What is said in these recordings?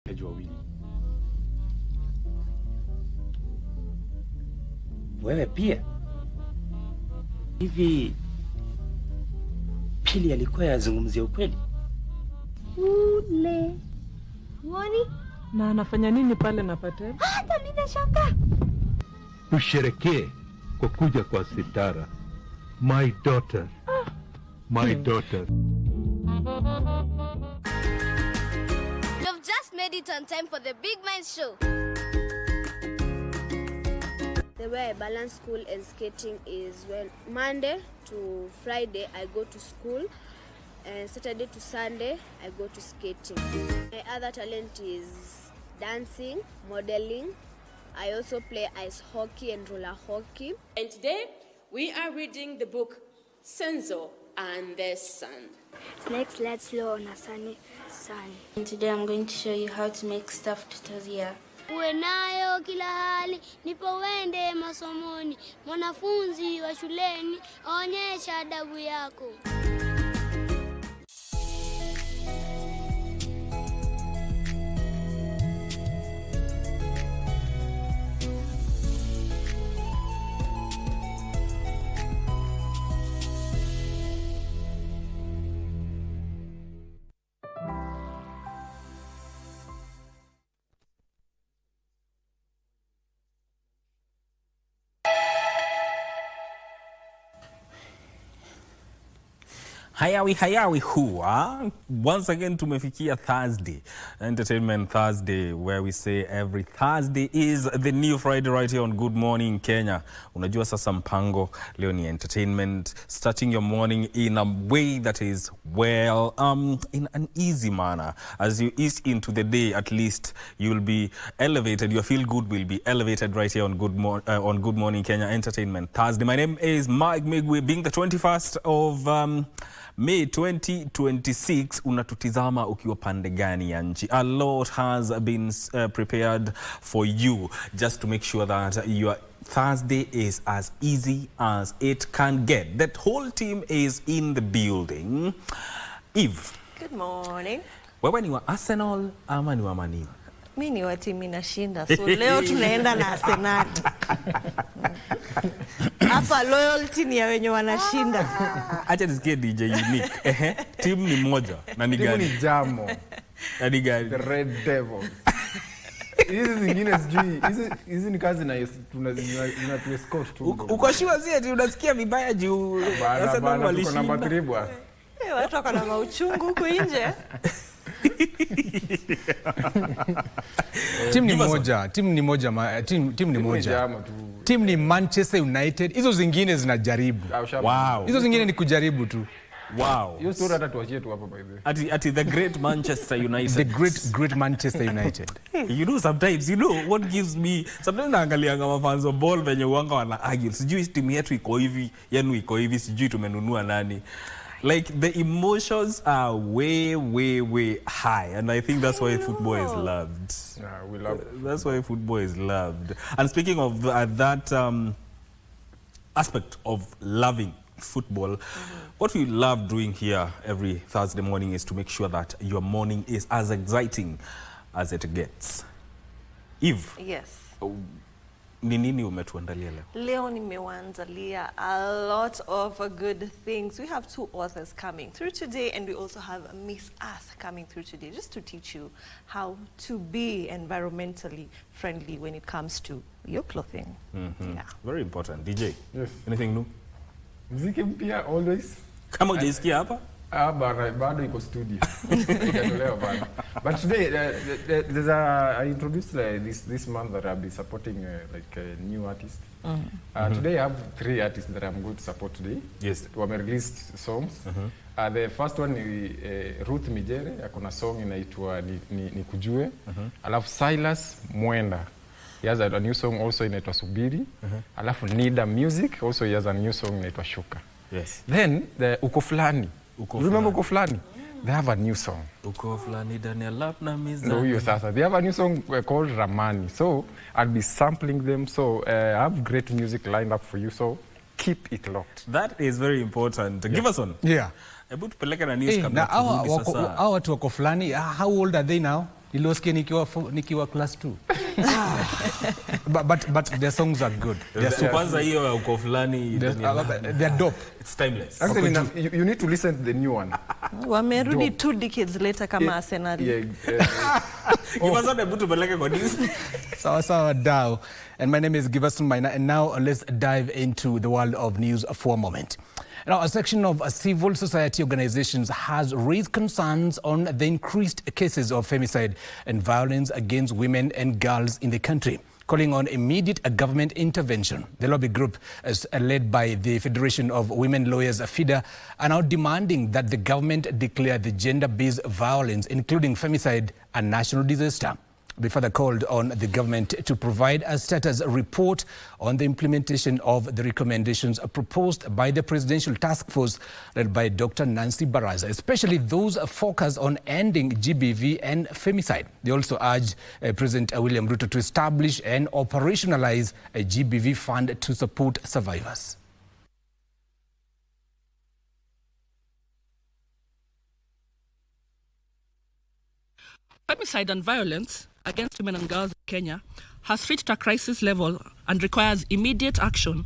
wawili. Wewe pia hivi Pili alikuwa yazungumzia ukweli? Ule Woni? Na anafanya nini pale na Patel? Hata mimi nashangaa. Usherekee kwa kuja kwa Sitara. My daughter. My daughter. You've just made it on time for the Big Mind Show. The way I balance school and skating is, well, Monday to Friday I go to school, and Saturday to Sunday I go to skating. My other talent is dancing, modeling. I also play ice hockey and roller hockey. And today we are reading the book Senzo and the Sun. Snakes let slow on a sunny sun. And today I'm going to show you how to make stuffed tozia. Uwe nayo kila hali, nipo wende masomoni. Mwanafunzi wa shuleni, onyesha adabu yako. Hayawi huwa. Once again tumefikia Thursday, Entertainment Thursday, where we say every Thursday is the new Friday right here on Good Morning Kenya. Unajua sasa mpango leo ni entertainment, starting your morning in a way that is well, in an easy manner. As you ease into the day, at least you'll be elevated, your feel good will be elevated right here on Good Morning Kenya Entertainment Thursday. My name is Mike Migwe, being the 21st of May 2026. Unatutizama ukiwa pande gani ya nchi? A lot has been prepared for you just to make sure that your Thursday is as easy as it can get. That whole team is in the building. Eve. Good morning. Wewe ni wa Arsenal ama ni wa Man U? Mimi ni wa timu inashinda. So leo tunaenda na Arsenal. Hapa loyalty ni ya wenye wanashinda. Acha nisikie DJ Unique. Timu ni moja na ni gani? Timu ni Jamo. Na ni gani? The Red Devils. Hizi zingine sijui. Hizi ni kazi na tunatuescort tu. Uko sure si ati unasikia vibaya juu Arsenal walishinda? Tuko namba 3 bwana. Watu wako na mauchungu huko nje. Timu ni moja. Timu ni Manchester United. Hizo zingine zinajaribu. Wow. Hizo zingine ni kujaribu tu. Wow. Hiyo story hata tuachie tu hapa by the way. Ati the great Manchester United. The great Manchester United. You know, sometimes, you know what gives me, sometimes naangalia kama fans of ball venye uanga wana argue. Sijui timu yetu iko hivi, yenu iko hivi, sijui tumenunua nani. Like, the emotions are way high, and I think that's why football is loved. Yeah, we love it. That's why football is loved. And speaking of that aspect of loving football, what we love doing here every Thursday morning is to make sure that your morning is as exciting as it gets. Eve. Yes. Ni nini umetuandalia leo? Leo nimewaandalia a lot of good things. We have 2 authors coming through today, and we also have Miss Earth coming through today, just to teach you how to be environmentally friendly when it comes to your clothing. Yeah. Very important. DJ, yes. Anything new? Muziki mpya always. Kama hujaisikia hapa? Bado iko studio. But today, there's I introduced this month that I'll be supporting like a new artist. Today I have 3 artists that I'm going to support today. Yes. Who have released songs. The first one is Ruth Mijere, akona song inaitwa ni Kujue. Alafu Silas Mwenda. He has a new song also inaitwa Subiri. Alafu Nida Music, also he has a new song inaitwa Shuka. Yes. Then the Uko Fulani. You remember Uko Fulani? They have a new song. Uko Fulani Daniel Lapna Miza. No, you sasa. They have a new song called Ramani. So I'll be sampling them. So I have great music lined up for you. So keep it locked. That is very important. Yeah. Give us one. Yeah. Hebu tupeleke na news kabla turudi sasa. Hao watu Wako Fulani, how old are they now? Nilosikia nikiwa class 2. but their songs are good. Kwanza hiyo uko fulani they're dope. It's timeless. Actually, you need to listen to the new one. Wamerudi 2 decades later kama Arsenal. Sawa Dao. And my name is Giverson Maina, and now let's dive into the world of news for a moment. Now, a section of civil society organizations has raised concerns on the increased cases of femicide and violence against women and girls in the country, calling on immediate government intervention. The lobby group, led by the Federation of Women Lawyers, FIDA, are now demanding that the government declare the gender-based violence, including femicide, a national disaster. They further called on the government to provide a status report on the implementation of the recommendations proposed by the Presidential Task Force led by Dr. Nancy Baraza, especially those focused on ending GBV and femicide. They also urged President William Ruto to establish and operationalize a GBV fund to support survivors. Femicide and violence against women and girls in Kenya has reached a crisis level and requires immediate action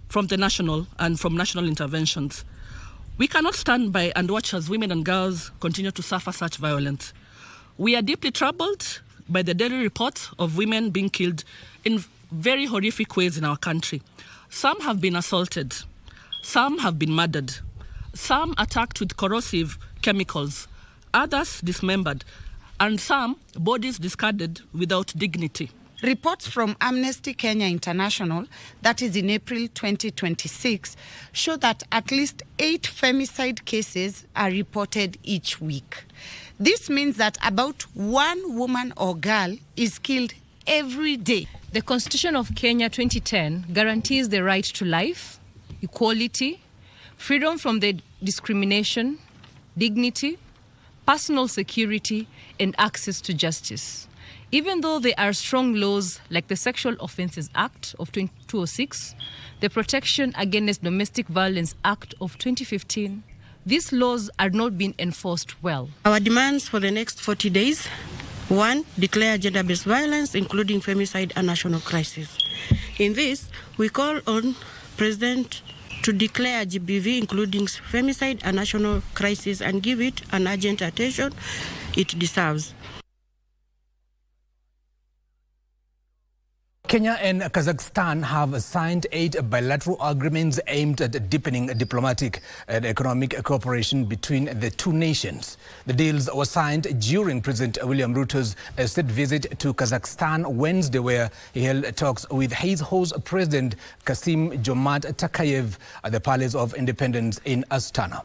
from the national and from national interventions. We cannot stand by and watch as women and girls continue to suffer such violence. We are deeply troubled by the daily reports of women being killed in very horrific ways in our country. Some have been assaulted, some have been murdered, some attacked with corrosive chemicals, others dismembered, and some bodies discarded without dignity. Reports from Amnesty Kenya International, that is in April 2026, show that at least 8 femicide cases are reported each week. This means that about 1 woman or girl is killed every day. The Constitution of Kenya 2010 guarantees the right to life, equality, freedom from the discrimination, dignity, personal security, and access to justice. Even though there are strong laws like the Sexual Offences Act of 2006, the Protection Against Domestic Violence Act of 2015, these laws are not being enforced well. Our demands for the next 40 days: 1, declare gender-based violence, including femicide, a national crisis. In this, we call on President to declare GBV, including femicide, a national crisis and give it an urgent attention it deserves. Kenya and Kazakhstan have signed 8 bilateral agreements aimed at deepening diplomatic and economic cooperation between the two nations. The deals were signed during President William Ruto's state visit to Kazakhstan Wednesday, where he held talks with his host President Kassym-Jomart Tokayev at the Palace of Independence in Astana.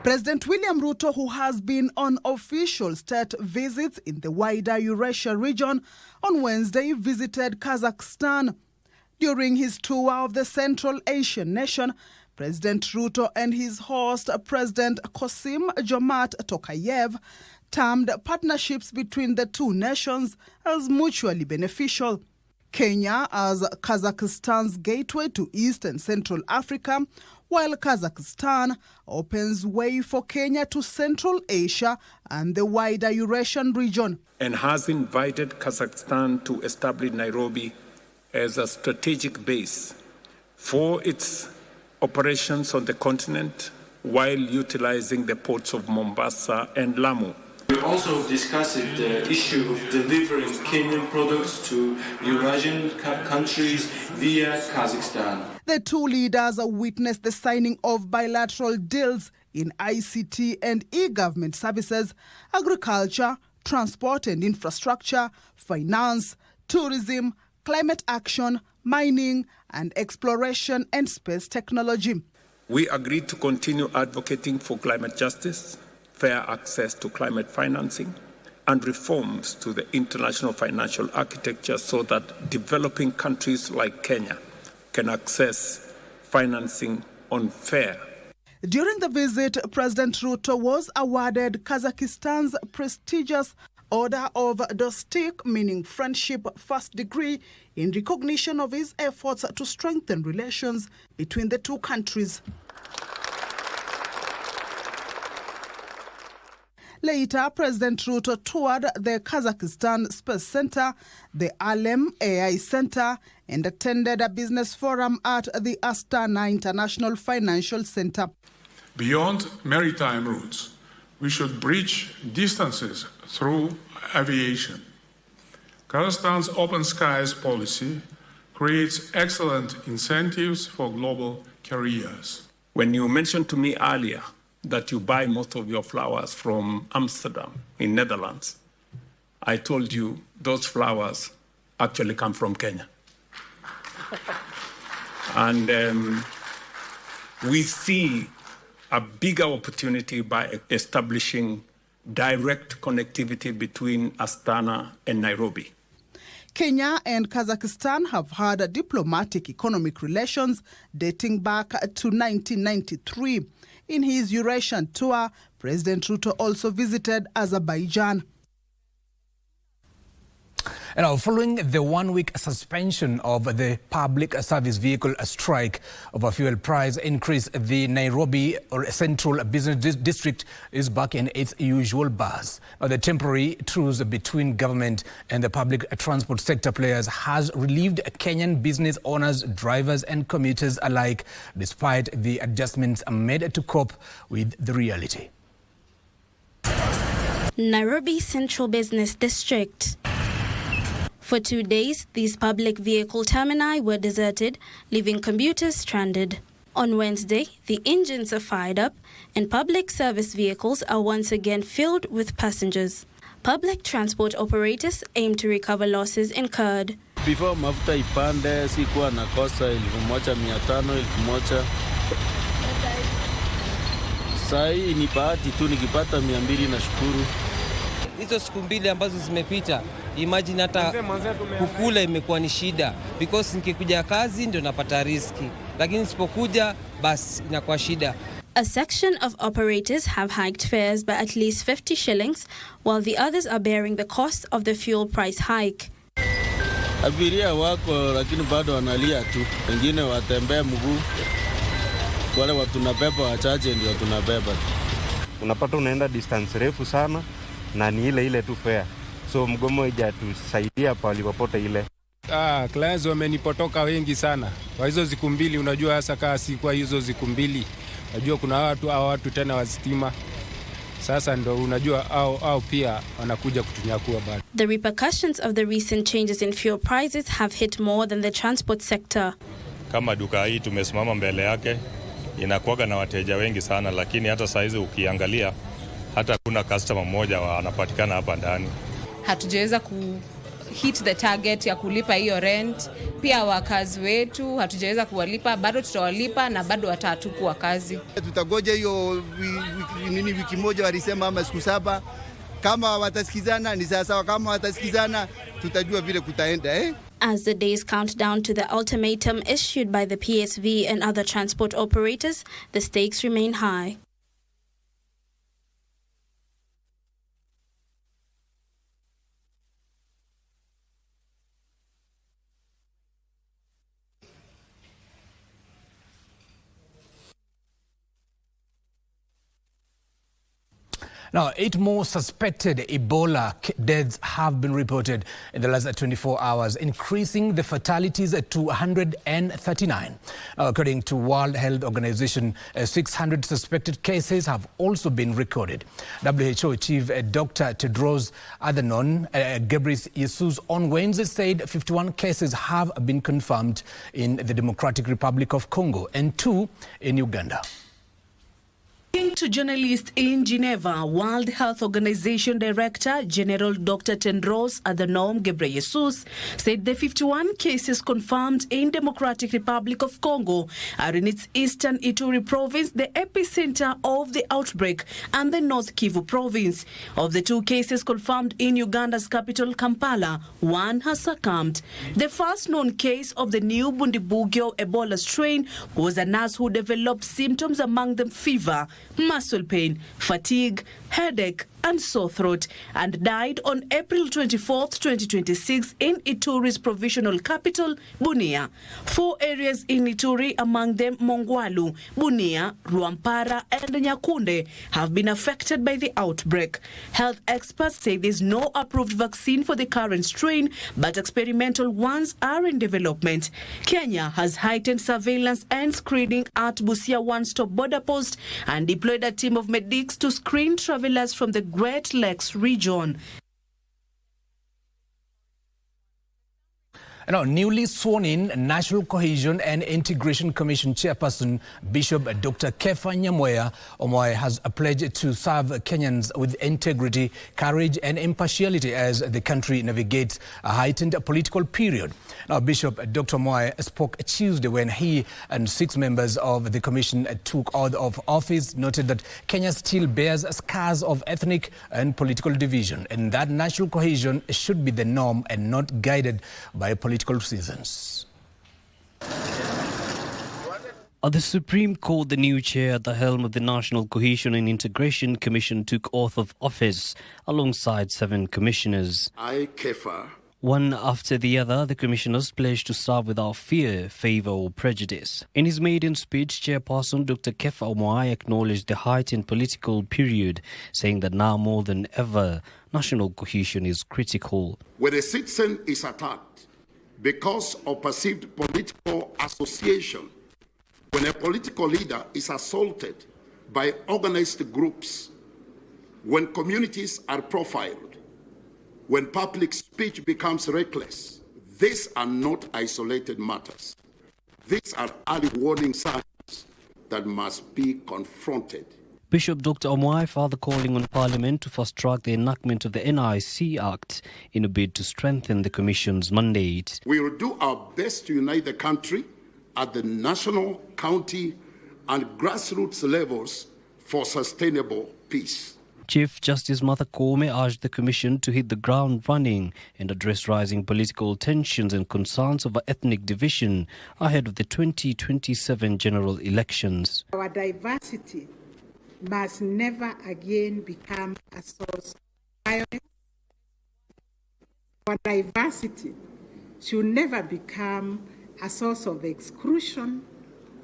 President William Ruto, who has been on official state visits in the wider Eurasia region, on Wednesday visited Kazakhstan. During his tour of the Central Asian nation, President Ruto and his host, President Kassym-Jomart Tokayev, termed partnerships between the two nations as mutually beneficial. Kenya as Kazakhstan's gateway to East and Central Africa, while Kazakhstan opens way for Kenya to Central Asia and the wider Eurasian region. And has invited Kazakhstan to establish Nairobi as a strategic base for its operations on the continent while utilizing the ports of Mombasa and Lamu. We also discussed the issue of delivering Kenyan products to Eurasian countries via Kazakhstan. The two leaders witnessed the signing of bilateral deals in ICT and e-government services, agriculture, transport and infrastructure, finance, tourism, climate action, mining, and exploration and space technology. We agreed to continue advocating for climate justice, fair access to climate financing, and reforms to the international financial architecture so that developing countries like Kenya can access financing on fair. During the visit, President Ruto was awarded Kazakhstan's prestigious Order of Dostik, meaning Friendship First Degree, in recognition of his efforts to strengthen relations between the two countries. Later, President Ruto toured the Kazakhstan Space Center, the Alem AI Center, and attended a business forum at the Astana International Financial Center. Beyond maritime routes, we should bridge distances through aviation. Kazakhstan's open skies policy creates excellent incentives for global careers. When you mentioned to me earlier that you buy most of your flowers from Amsterdam in Netherlands, I told you those flowers actually come from Kenya. And we see a bigger opportunity by establishing direct connectivity between Astana and Nairobi. Kenya and Kazakhstan have had diplomatic economic relations dating back to 1993. In his Eurasian tour, President Ruto also visited Azerbaijan. Now, following the one-week suspension of the public service vehicle strike over fuel price increase, the Nairobi Central Business District is back in its usual buzz. Now, the temporary truce between government and the public transport sector players has relieved Kenyan business owners, drivers and commuters alike, despite the adjustments made to cope with the reality. Nairobi Central Business District. For 2 days, these public vehicle termini were deserted, leaving commuters stranded. On Wednesday, the engines are fired up and public service vehicles are once again filled with passengers. Public transport operators aim to recover losses incurred. Before mafuta ipande, sikuwa nakosa 1,500, 1,000. Sai ni bahati tu nikipata 200 na shukuru. Hizo siku mbili ambazo zimepita, imagine hata kukula imekuwa ni shida, because nikikuja kazi ndio napata riski, lakini sipokuja basi inakuwa shida. A section of operators have hiked fares by at least 50 shillings, while the others are bearing the cost of the fuel price hike. Abiria wako lakini bado wanalia tu, wengine watembea mguu, wale watu tunabeba wachache ndio tunabeba. Unapata unaenda distance refu sana na ni ile tu fare. So mgomo haijatusaidia pale popote ile. Clients wamenipotoka wengi sana. Kwa hizo siku mbili, unajua hasa kama si kwa hizo siku mbili, unajua kuna watu tena wa stima. Sasa ndo unajua au pia wanakuja kutunyakua bado. The repercussions of the recent changes in fuel prices have hit more than the transport sector. Kama duka hii tumesimama mbele yake, inakuwa na wateja wengi sana, lakini hata saizi ukiangalia hata kuna customer mmoja anapatikana hapa ndani. Hatujaweza hit the target ya kulipa hiyo rent. Pia wakazi wetu hatujaweza kuwalipa, bado tutawalipa na bado watatukuwa kazi. Tutagoja hiyo wiki moja walisema ama siku 7. Kama watasikizana ni sawa, kama watasikizana tutajua vile kutaenda. As the days count down to the ultimatum issued by the PSV and other transport operators, the stakes remain high. Now, 8 more suspected Ebola deaths have been reported in the last 24 hours, increasing the fatalities to 139. According to World Health Organization, 600 suspected cases have also been recorded. WHO Chief Dr. Tedros Adhanom Ghebreyesus on Wednesday said 51 cases have been confirmed in the Democratic Republic of Congo and 2 in Uganda. Speaking to journalists in Geneva, World Health Organization Director General Dr. Tedros Adhanom Ghebreyesus said the 51 cases confirmed in Democratic Republic of Congo are in its eastern Ituri province, the epicenter of the outbreak, and the North Kivu province. Of the 2 cases confirmed in Uganda's capital, Kampala, 1 has succumbed. The first known case of the new Bundibugyo Ebola strain was a nurse who developed symptoms, among them fever, muscle pain, fatigue, headache and sore throat, and died on April 24, 2026 in Ituri's provisional capital, Bunia. 4 areas in Ituri, among them Mongwalu, Bunia, Rwampara and Nyakunde, have been affected by the outbreak. Health experts say there's no approved vaccine for the current strain, but experimental ones are in development. Kenya has heightened surveillance and screening at Busia one-stop border post and deployed a team of medics to screen travelers from the Great Lakes region. Now, newly sworn-in National Cohesion and Integration Commission Chairperson Bishop Dr. Kefa Nyamweya Omoy has pledged to serve Kenyans with integrity, courage and impartiality as the country navigates a heightened political period. Now, Bishop Dr. Omoy spoke Tuesday when he and 6 members of the commission took oath of office, noted that Kenya still bears scars of ethnic and political division, and that national cohesion should be the norm and not guided by political seasons. At the Supreme Court, the new chair at the helm of the National Cohesion and Integration Commission took oath of office alongside 7 commissioners. I, Kefa. One after the other, the commissioners pledged to serve without fear, favour or prejudice. In his maiden speech, Chairperson Dr. Kefa Omoy acknowledged the heightened political period, saying that now more than ever, national cohesion is critical. When a citizen is attacked because of perceived political association, when a political leader is assaulted by organized groups, when communities are profiled, when public speech becomes reckless, these are not isolated matters. These are early warning signs that must be confronted. Bishop Dr. Omoy further calling on Parliament to fast-track the enactment of the NIC Act in a bid to strengthen the Commission's mandate. We will do our best to unite the country at the national, county and grassroots levels for sustainable peace. Chief Justice Martha Koome urged the Commission to hit the ground running and address rising political tensions and concerns over ethnic division ahead of the 2027 general elections. Our diversity must never again become a source of violence. Our diversity should never become a source of exclusion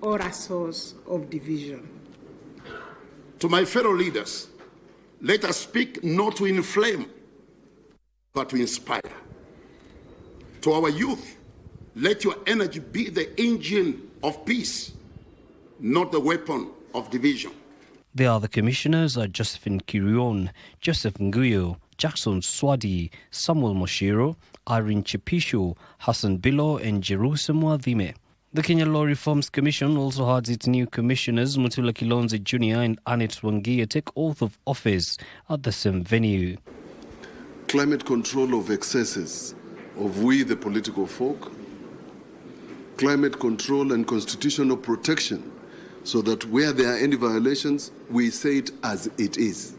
or a source of division. To my fellow leaders, let us speak not to inflame, but to inspire. To our youth, let your energy be the engine of peace, not the weapon of division. The other commissioners are Josephine Kirion, Joseph Nguyo, Jackson Swadi, Samuel Moshiro, Irene Chipisho, Hassan Bilo and Jerusalem Wadhime. The Kenya Law Reforms Commission also had its new commissioners, Mutula Kilonze Jr. and Annette Wangia, take oath of office at the same venue. Climate control of excesses of we the political folk, climate control and constitutional protection, so that where there are any violations, we say it as it is.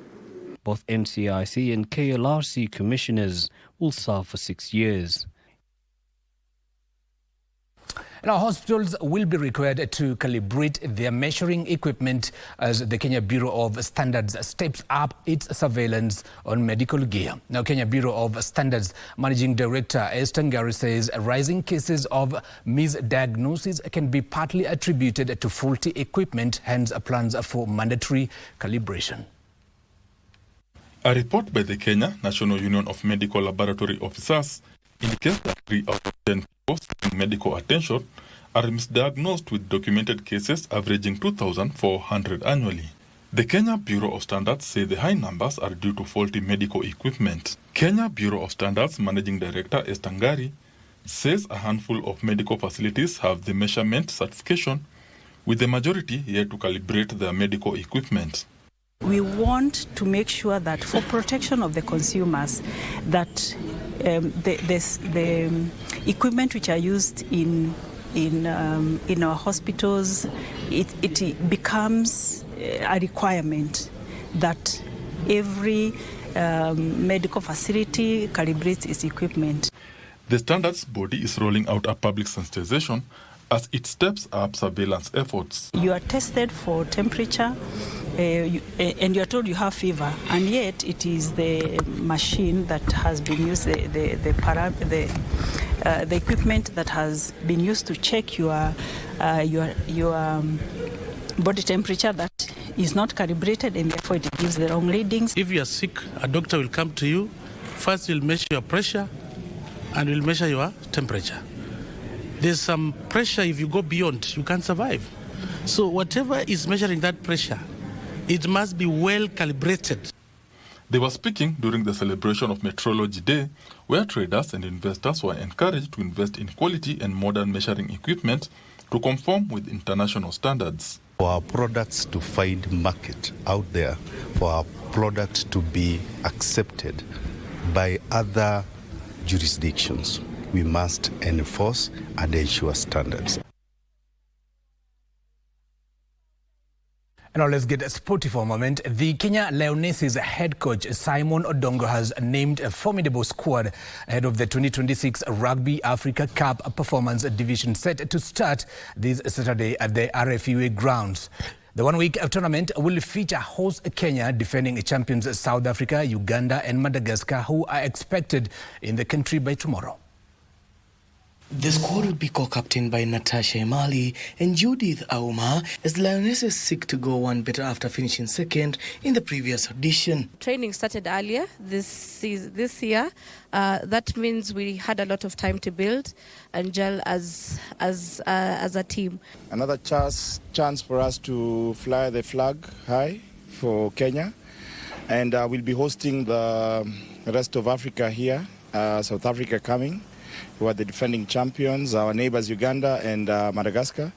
Both NCIC and KLRC commissioners will serve for 6 years. Now, hospitals will be required to calibrate their measuring equipment as the Kenya Bureau of Standards steps up its surveillance on medical gear. Now, Kenya Bureau of Standards Managing Director Esther Ngari says rising cases of misdiagnosis can be partly attributed to faulty equipment, hence plans for mandatory calibration. A report by the Kenya National Union of Medical Laboratory Officers indicates that 3 out of 10 people seeking medical attention are misdiagnosed, with documented cases averaging 2,400 annually. The Kenya Bureau of Standards say the high numbers are due to faulty medical equipment. Kenya Bureau of Standards Managing Director Esther Ngari says a handful of medical facilities have the measurement certification, with the majority yet to calibrate their medical equipment. We want to make sure that for protection of the consumers, that the equipment which are used in our hospitals, it becomes a requirement that every medical facility calibrates its equipment. The standards body is rolling out a public sensitization as it steps up surveillance efforts. You are tested for temperature and you are told you have fever, and yet it is the machine that has been used, the equipment that has been used to check your body temperature that is not calibrated, and therefore it gives the wrong readings. If you are sick, a doctor will come to you. First, will measure your pressure and will measure your temperature. There's some pressure, if you go beyond, you can't survive. So whatever is measuring that pressure, it must be well calibrated. They were speaking during the celebration of Metrology Day, where traders and investors were encouraged to invest in quality and modern measuring equipment to conform with international standards. For our products to find market out there, for our products to be accepted by other jurisdictions, we must enforce and ensure standards. Now let's get sporty for a moment. The Kenya Lionesses head coach Simon Odongo has named a formidable squad ahead of the 2026 Rugby Africa Cup Performance Division set to start this Saturday at the RFUA grounds. The one-week tournament will feature host Kenya defending champions South Africa, Uganda and Madagascar, who are expected in the country by tomorrow. The squad will be co-captained by Natasha Emali and Judith Auma as the Lionesses seek to go one better after finishing second in the previous audition. Training started earlier this year. That means we had a lot of time to build and gel as a team. Another chance for us to fly the flag high for Kenya, and we'll be hosting the rest of Africa here. South Africa coming, who are the defending champions, our neighbors Uganda and Madagascar.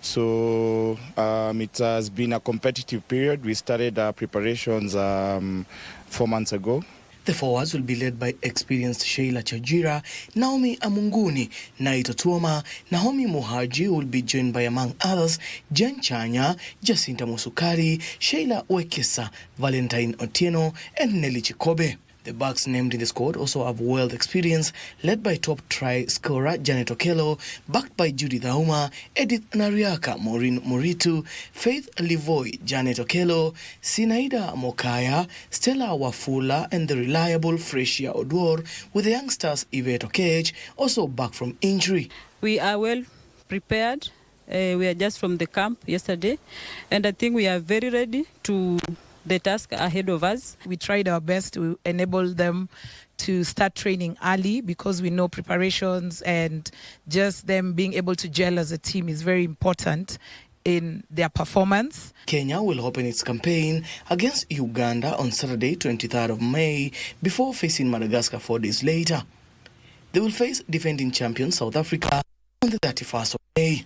So it has been a competitive period. We started our preparations 4 months ago. The forwards will be led by experienced Sheila Chajira, Naomi Amunguni, Naito Tuoma, Naomi Muhaji, who will be joined by, among others, Jen Chanya, Jacinta Musukari, Sheila Wekesa, Valentine Otieno, and Nelly Chikobe. The backs named in the squad also have world experience, led by top try scorer Janet Okello, backed by Judith Auma, Edith Nariaka, Maureen Muritu, Faith Livoy, Janet Okello, Sinaida Mokaya, Stella Wafula, and the reliable Freshia Odwor, with the youngsters Yvette Okage also back from injury. We are well prepared. We are just from the camp yesterday, and I think we are very ready to the task ahead of us. We tried our best to enable them to start training early because we know preparations and just them being able to gel as a team is very important in their performance. Kenya will open its campaign against Uganda on Saturday, 23rd of May, before facing Madagascar 4 days later. They will face defending champion South Africa on the 31st of May.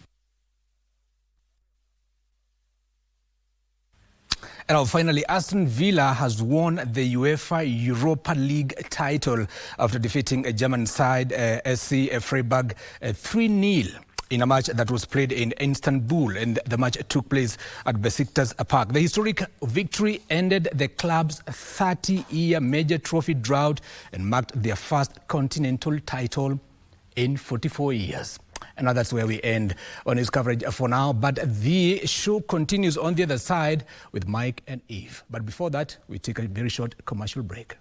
And now finally, Aston Villa has won the UEFA Europa League title after defeating a German side, SC Freiburg, 3-0 in a match that was played in Istanbul, and the match took place at Besiktas Park. The historic victory ended the club's 30-year major trophy drought and marked their first continental title in 44 years. And now that's where we end on his coverage for now. But the show continues on the other side with Mike and Eve. But before that, we take a very short commercial break.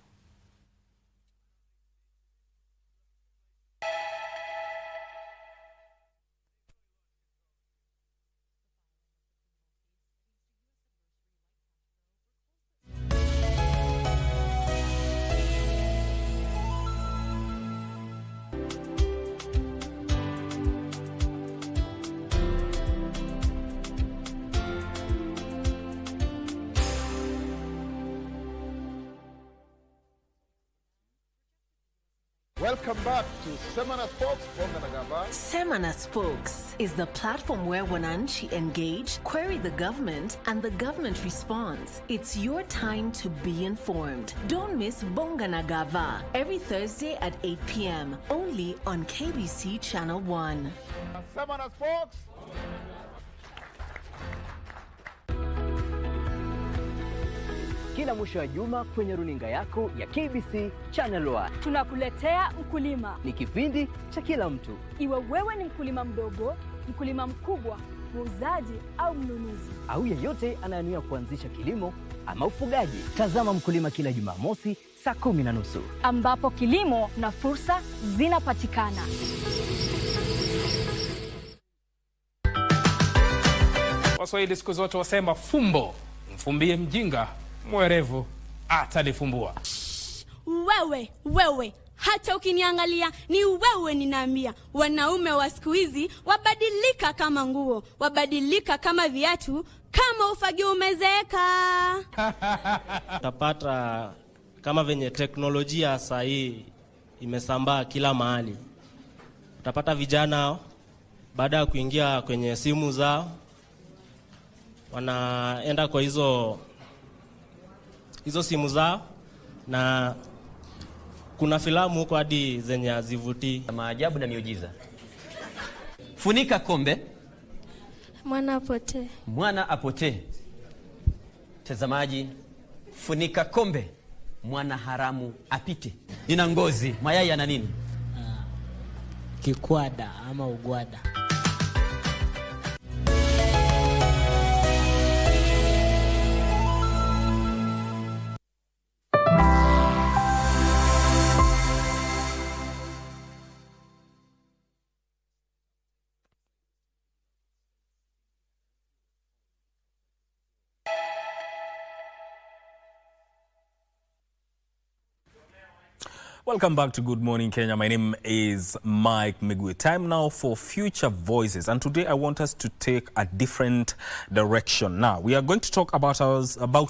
Welcome back to Semana Spokes from Nagava. Semana Spokes is the platform where Wananchi engage, query the government, and the government responds. It's your time to be informed. Don't miss Bonga Nagava every Thursday at 8 p.m. only on KBC Channel 1. Semana Spokes. Kila mwisho wa juma kwenye runinga yako ya KBC Channel 1. Tunakuletea Mkulima. Ni kipindi cha kila mtu. Iwe wewe ni mkulima mdogo, mkulima mkubwa, muuzaji au mnunuzi, au yeyote anayenuia kuanzisha kilimo ama ufugaji. Tazama Mkulima kila Jumamosi saa 10:30, ambapo kilimo na fursa zinapatikana. Waswahili siku zote wasema fumbo mfumbie mjinga, mwerevu atalifumbua. Wewe hata ukiniangalia ni wewe ninaambia. Wanaume wa siku hizi wabadilika kama nguo, wabadilika kama viatu, kama ufagio umezeeka. Utapata kama venye teknolojia saa hii imesambaa kila mahali. Utapata vijana baada ya kuingia kwenye simu zao wanaenda kwa hizo simu zao, na kuna filamu huko hadi zenye hazivutii. Maajabu na miujiza. Funika kombe, mwana apotee. Mwana apotee. Tazamaji, funika kombe, mwana haramu apite. Nina ngozi, mayai yana nini? Kikwada ama ugwada. Welcome back to Good Morning Kenya. My name is Mike Migwe. Time now for Future Voices, and today I want us to take a different direction. Now, we are going to talk about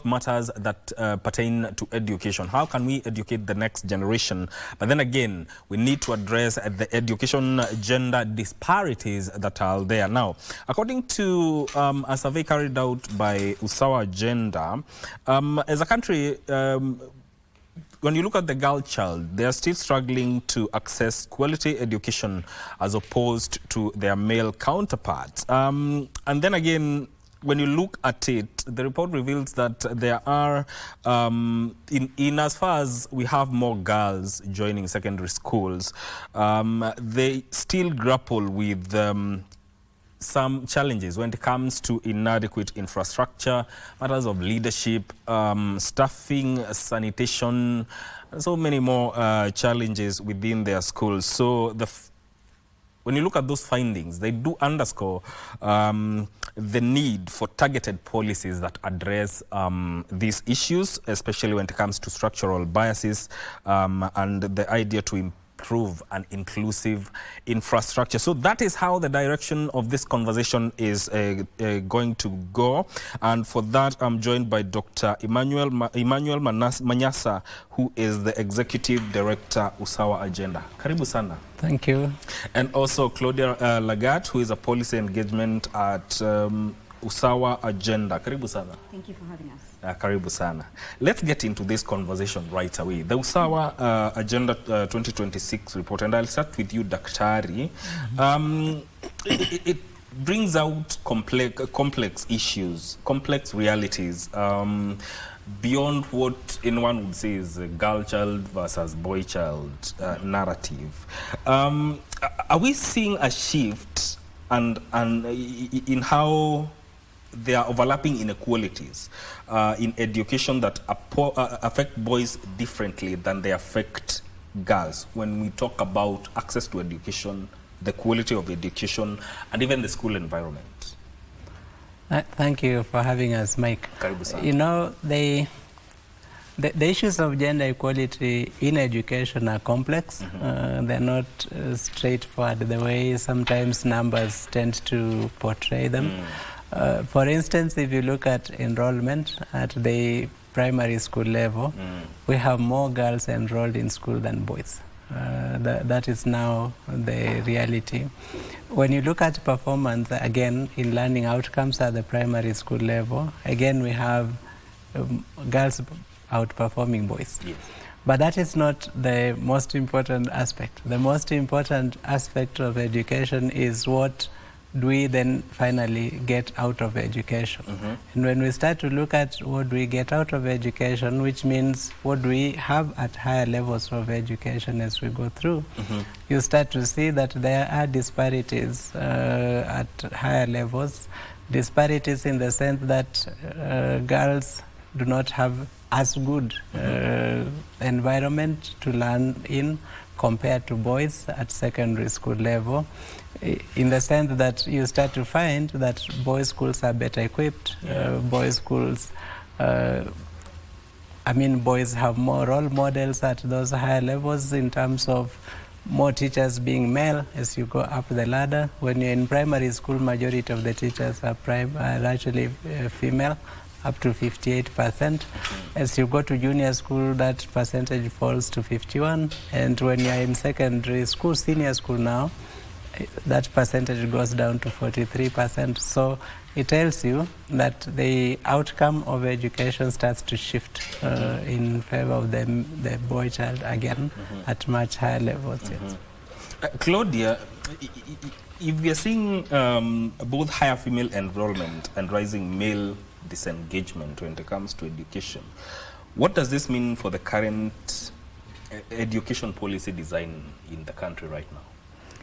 matters that pertain to education. How can we educate the next generation? But then again, we need to address the education gender disparities that are there. Now, according to a survey carried out by Usawa Agenda, as a country, when you look at the girl child, they are still struggling to access quality education as opposed to their male counterparts. And then again, when you look at it, the report reveals that there are, in as far as we have more girls joining secondary schools, they still grapple with some challenges when it comes to inadequate infrastructure, matters of leadership, staffing, sanitation, and so many more challenges within their schools. So when you look at those findings, they do underscore the need for targeted policies that address these issues, especially when it comes to structural biases and the idea to improve an inclusive infrastructure. So that is how the direction of this conversation is going to go. And for that, I'm joined by Dr. Emmanuel Manyasa, who is the Executive Director, Usawa Agenda. Karibu sana. Thank you. And also Claudia Lagat, who is a policy engagement at Usawa Agenda. Karibu sana. Thank you for having us. Karibu sana. Let's get into this conversation right away. The Usawa Agenda 2026 report, and I'll start with you, Daktari. It brings out complex issues, complex realities, beyond what anyone would say is a girl child versus boy child narrative. Are we seeing a shift and in how there are overlapping inequalities in education that affect boys differently than they affect girls when we talk about access to education, the quality of education, and even the school environment? Thank you for having us, Mike. You know, the issues of gender equality in education are complex. They're not straightforward the way sometimes numbers tend to portray them. For instance, if you look at enrollment at the primary school level, we have more girls enrolled in school than boys. That is now the reality. When you look at performance, again, in learning outcomes at the primary school level, again, we have girls outperforming boys. Yes. But that is not the most important aspect. The most important aspect of education is what do we then finally get out of education? And when we start to look at what do we get out of education, which means what do we have at higher levels of education as we go through, you start to see that there are disparities at higher levels. Disparities in the sense that girls do not have as good environment to learn in compared to boys at secondary school level, in the sense that you start to find that boys' schools are better equipped. Boys' schools, boys have more role models at those higher levels in terms of more teachers being male as you go up the ladder. When you're in primary school, majority of the teachers are actually female, up to 58%. As you go to junior school, that percentage falls to 51%. And when you're in secondary school, senior school now, that percentage goes down to 43%. So it tells you that the outcome of education starts to shift in favor of the boy child again at much higher levels. Yes. Claudia, if we are seeing both higher female enrollment and rising male disengagement when it comes to education, what does this mean for the current education policy design in the country right now?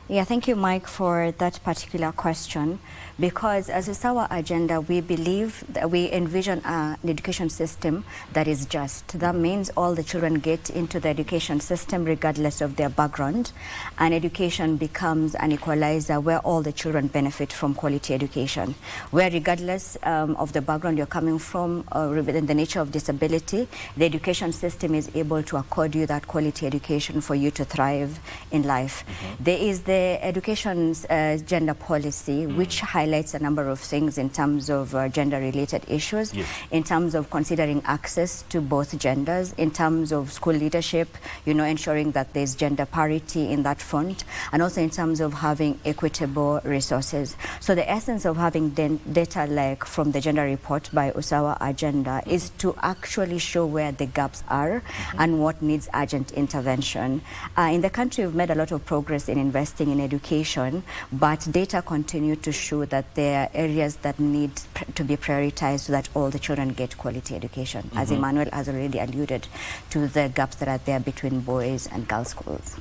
Yeah, thank you, Mike, for that particular question. Because as is our agenda, we believe that we envision an education system that is just. That means all the children get into the education system regardless of their background. And education becomes an equalizer where all the children benefit from quality education. Where regardless of the background you're coming from or within the nature of disability, the education system is able to accord you that quality education for you to thrive in life. There is the education's gender policy, which highlights a number of things in terms of gender-related issues, in terms of considering access to both genders, in terms of school leadership, ensuring that there's gender parity in that front, and also in terms of having equitable resources. So the essence of having data like from the gender report by Usawa Agenda is to actually show where the gaps are and what needs urgent intervention. In the country, we've made a lot of progress in investing in education, but data continue to show that there are areas that need to be prioritized so that all the children get quality education. As Emmanuel has already alluded to the gaps that are there between boys and girls schools.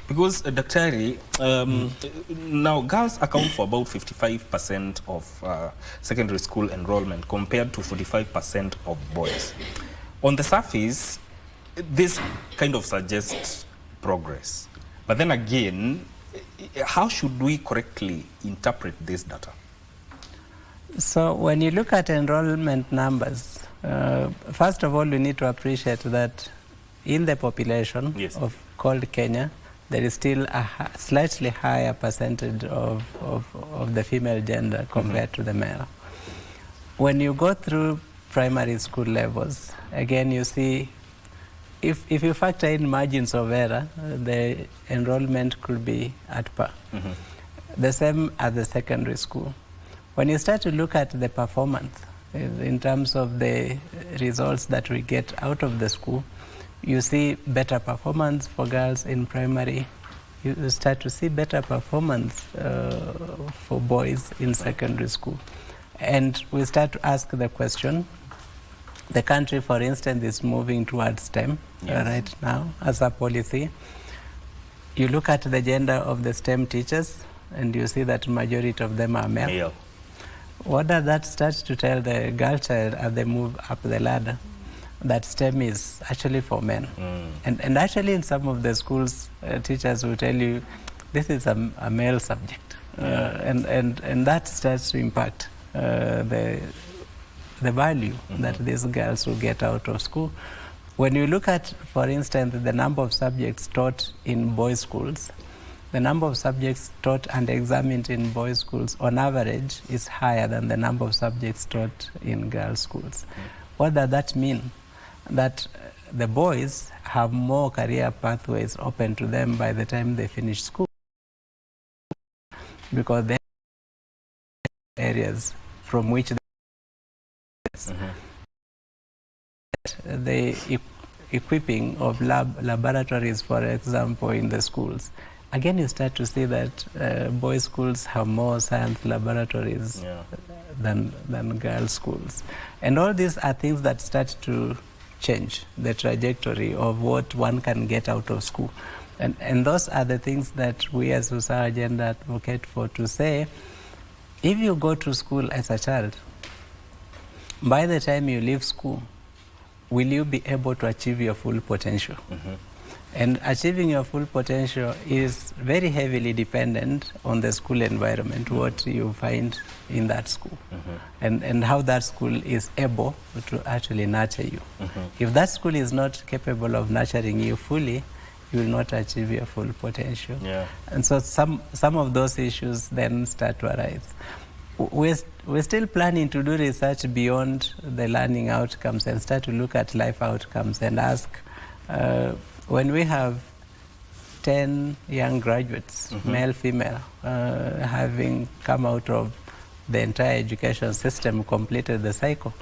Because, Dr. now girls account for about 55% of secondary school enrollment compared to 45% of boys. On the surface, this kind of suggests progress. But then again, how should we correctly interpret this data? So when you look at enrollment numbers, first of all, we need to appreciate that in the population of called Kenya, there is still a slightly higher percentage of the female gender compared to the male. When you go through primary school levels, again you see if you factor in margins of error, the enrollment could be at par. The same as the secondary school. When you start to look at the performance in terms of the results that we get out of the school, you see better performance for girls in primary. You start to see better performance for boys in secondary school. And we start to ask the question, the country, for instance, is moving towards STEM right now as a policy. You look at the gender of the STEM teachers and you see that majority of them are male. What does that start to tell the girl child as they move up the ladder? That STEM is actually for men. And actually in some of the schools, teachers will tell you, this is a male subject. And that starts to impact the value that these girls will get out of school. When you look at, for instance, the number of subjects taught in boys' schools, the number of subjects taught and examined in boys' schools on average is higher than the number of subjects taught in girls' schools. What does that mean? That the boys have more career pathways open to them by the time they finish school, because they have areas from which the equipping of laboratories, for example, in the schools, again you start to see that boys' schools have more science laboratories than girls' schools. And all these are things that start to change the trajectory of what one can get out of school. And those are the things that we as Usawa Agenda advocate for, to say, if you go to school as a child, by the time you leave school, will you be able to achieve your full potential? And achieving your full potential is very heavily dependent on the school environment, what you find in that school, and how that school is able to actually nurture you. If that school is not capable of nurturing you fully, you will not achieve your full potential. And so some of those issues then start to arise. We're still planning to do research beyond the learning outcomes and start to look at life outcomes and ask, when we have 10 young graduates, male, female, having come out of the entire education system, completed the cycle,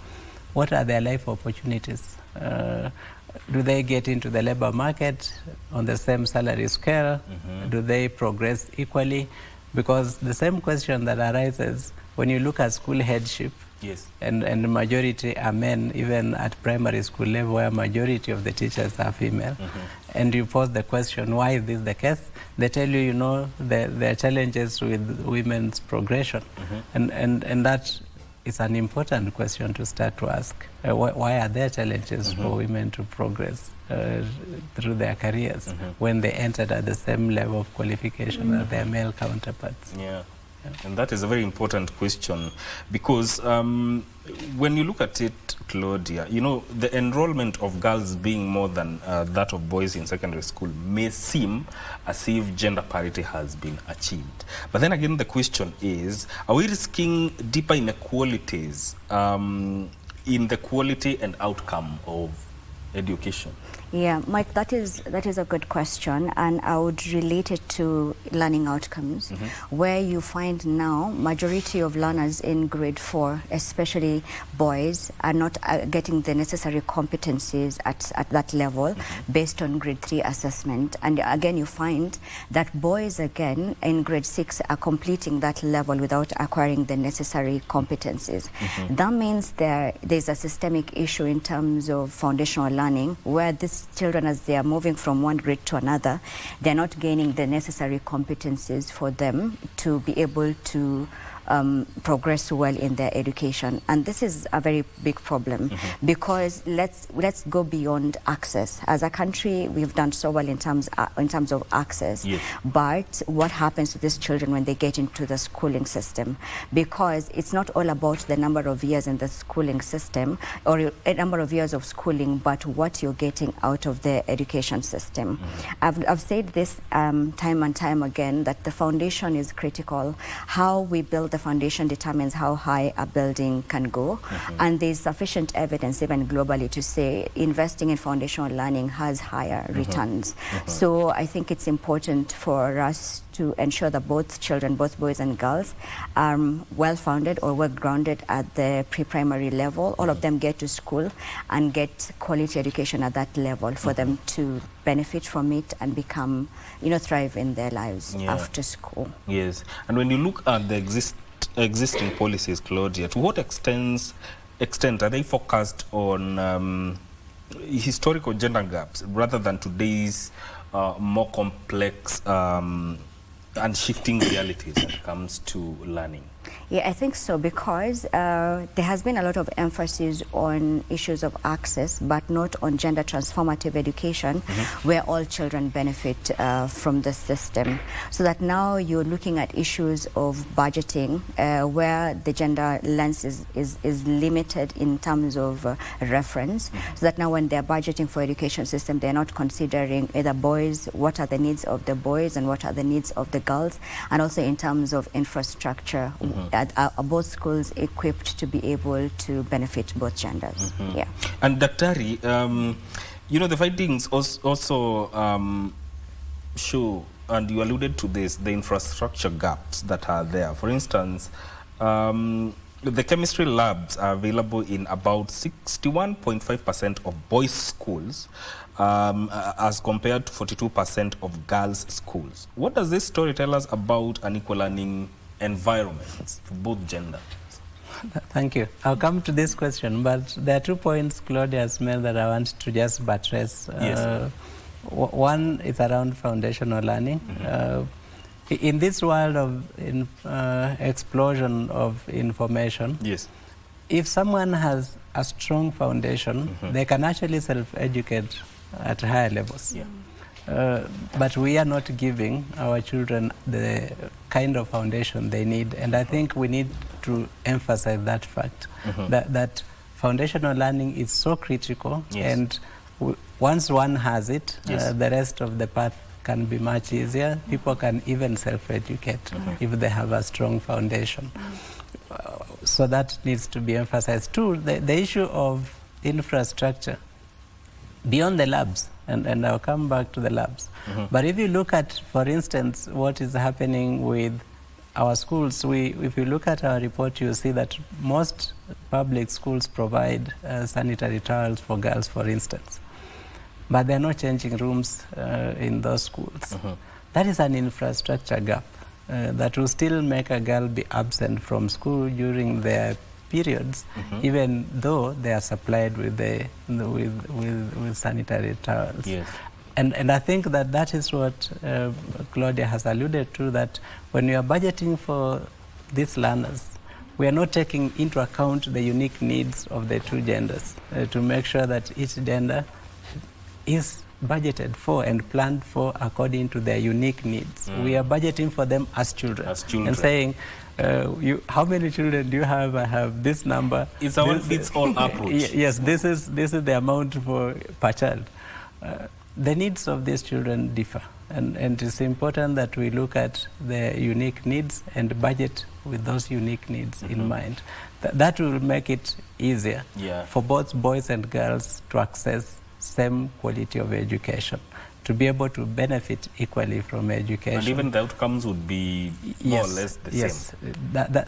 what are their life opportunities? Do they get into the labor market on the same salary scale? Do they progress equally? Because the same question that arises when you look at school headship, and the majority are men, even at primary school level where majority of the teachers are female, and you pose the question, why is this the case? They tell you, there are challenges with women's progression. And that is an important question to start to ask. Why are there challenges for women to progress through their careers when they entered at the same level of qualification as their male counterparts? And that is a very important question, because when you look at it, Claudia, the enrollment of girls being more than that of boys in secondary school may seem as if gender parity has been achieved. But then again, the question is, are we risking deeper inequalities in the quality and outcome of education? Yeah, Mike, that is a good question, and I would relate it to learning outcomes, where you find now majority of learners in grade 4, especially boys, are not getting the necessary competencies at that level based on grade 3 assessment. And again, you find that boys again in grade 6 are completing that level without acquiring the necessary competencies. That means there's a systemic issue in terms of foundational learning, where these children, as they are moving from one grade to another, they're not gaining the necessary competencies for them to be able to progress well in their education. And this is a very big problem, because let's go beyond access. As a country, we've done so well in terms of access, but what happens to these children when they get into the schooling system? Because it's not all about the number of years in the schooling system or a number of years of schooling, but what you're getting out of the education system. I've said this time and time again, that the foundation is critical. How we build the foundation determines how high a building can go, and there's sufficient evidence even globally to say investing in foundational learning has higher returns. So I think it's important for us to ensure that both children, both boys and girls, are well-founded or well-grounded at the pre-primary level. All of them get to school and get quality education at that level for them to benefit from it and become, thrive in their lives after school. Yes, and when you look at the existing policies, Claudia, to what extent are they focused on historical gender gaps rather than today's more complex and shifting realities when it comes to learning? Yeah, I think so, because there has been a lot of emphasis on issues of access, but not on gender transformative education, where all children benefit from the system. So that now you're looking at issues of budgeting, where the gender lens is limited in terms of reference. So that now when they're budgeting for education system, they're not considering either boys, what are the needs of the boys and what are the needs of the girls, and also in terms of infrastructure. Are both schools equipped to be able to benefit both genders? Yeah. And Daktari, the findings also show, and you alluded to this, the infrastructure gaps that are there. For instance, The chemistry labs are available in about 61.5% of boys' schools, as compared to 42% of girls' schools. What does this story tell us about an equal learning environment for both genders? Thank you. I'll come to this question, but there are 2 points Claudia has made that I want to just buttress. Yes. One is around foundational learning. In this world of explosion of information, yes, if someone has a strong foundation, they can actually self-educate at higher levels. But we are not giving our children the kind of foundation they need, and I think we need to emphasize that fact, that foundational learning is so critical, and once one has it, the rest of the path can be much easier. People can even self-educate if they have a strong foundation. So that needs to be emphasized. Two, the issue of infrastructure beyond the labs, and I'll come back to the labs. But if you look at, for instance, what is happening with our schools, if you look at our report, you'll see that most public schools provide sanitary towels for girls, for instance. But they're not changing rooms in those schools. That is an infrastructure gap that will still make a girl be absent from school during their periods, even though they are supplied with sanitary towels. And I think that is what Claudia has alluded to, that when we are budgeting for these learners, we are not taking into account the unique needs of the two genders to make sure that each gender is budgeted for and planned for according to their unique needs. We are budgeting for them as children. And saying, how many children do you have? I have this number. It's a one-fits-all approach. Yes, this is the amount per child. The needs of these children differ, and it's important that we look at their unique needs and budget with those unique needs in mind. That will make it easier for both boys and girls to access same quality of education, to be able to benefit equally from education. And even the outcomes would be more or less the same. That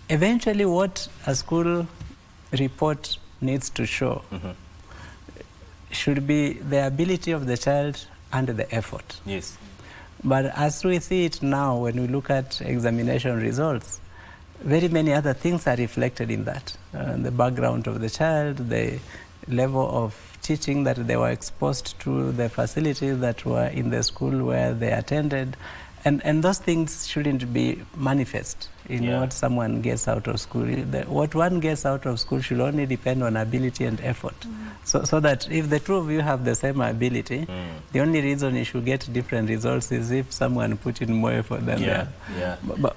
eventually what a school report needs to show should be the ability of the child and the effort. Yes. But as we see it now, when we look at examination results, very many other things are reflected in that. The background of the child, the level of teaching that they were exposed to, the facilities that were in the school where they attended, and those things shouldn't be manifest in what someone gets out of school. What one gets out of school should only depend on ability and effort. So that if the two of you have the same ability, the only reason you should get different results is if someone put in more effort than that.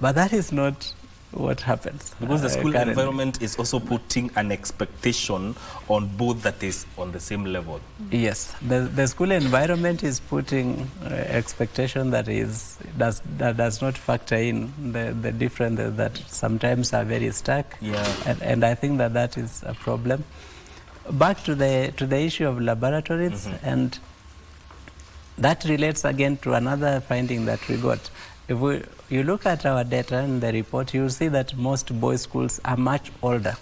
But that is not what happens. Because the school environment is also putting an expectation on both that is on the same level. Yes, the school environment is putting expectation that does not factor in the difference that sometimes are very stark. And I think that is a problem. Back to the issue of laboratories, and that relates again to another finding that we got. If you look at our data in the report, you'll see that most boys' schools are much older.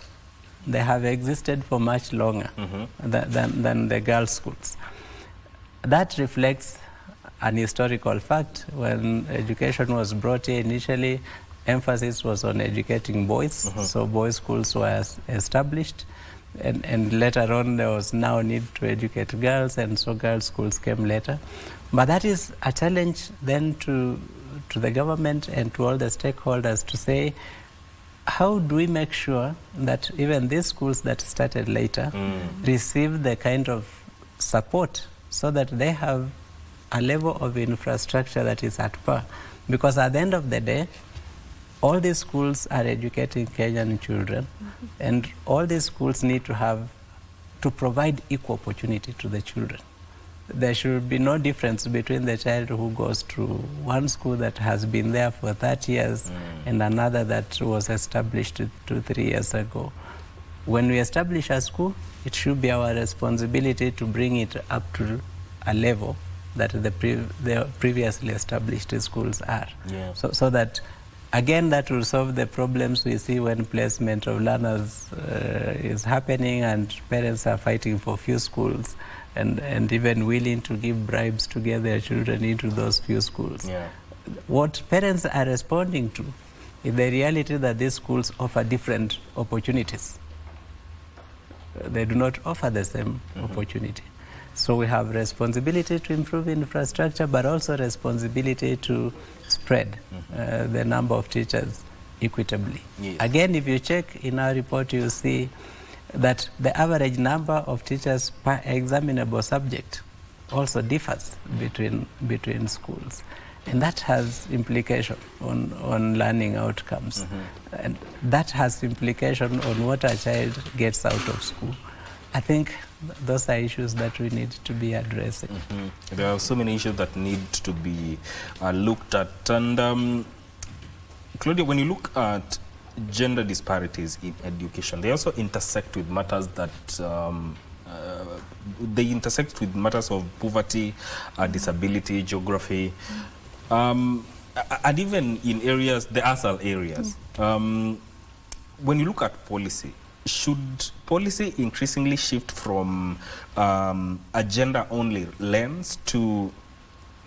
They have existed for much longer than the girls' schools. That reflects an historical fact. When education was brought in initially, emphasis was on educating boys, so boys' schools were established. And later on, there was now need to educate girls, and so girls' schools came later. But that is a challenge then to the government and to all the stakeholders to say, how do we make sure that even these schools that started later receive the kind of support so that they have a level of infrastructure that is at par? Because at the end of the day, all these schools are educating Kenyan children, and all these schools need to provide equal opportunity to the children. There should be no difference between the child who goes to one school that has been there for 30 years and another that was established 2-3 years ago. When we establish a school, it should be our responsibility to bring it up to a level that the previously established schools are. So that Again, that will solve the problems we see when placement of learners is happening and parents are fighting for few schools and even willing to give bribes to get their children into those few schools. Yeah. What parents are responding to is the reality that these schools offer different opportunities. They do not offer the same opportunity. So we have responsibility to improve infrastructure, but also responsibility to spread the number of teachers equitably. Yes. Again, if you check in our report, you see that the average number of teachers per examinable subject also differs between schools. And that has implication on learning outcomes. And that has implication on what a child gets out of school. I think those are issues that we need to be addressing. There are so many issues that need to be looked at. And Claudia, when you look at gender disparities in education, they also intersect with matters that they intersect with matters of poverty, disability, geography, and even in areas, the ASAL areas. When you look at policy, should policy increasingly shift from a gender-only lens to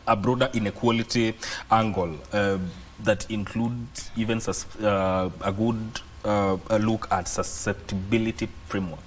a broader inequality angle that includes even a good look at susceptibility framework?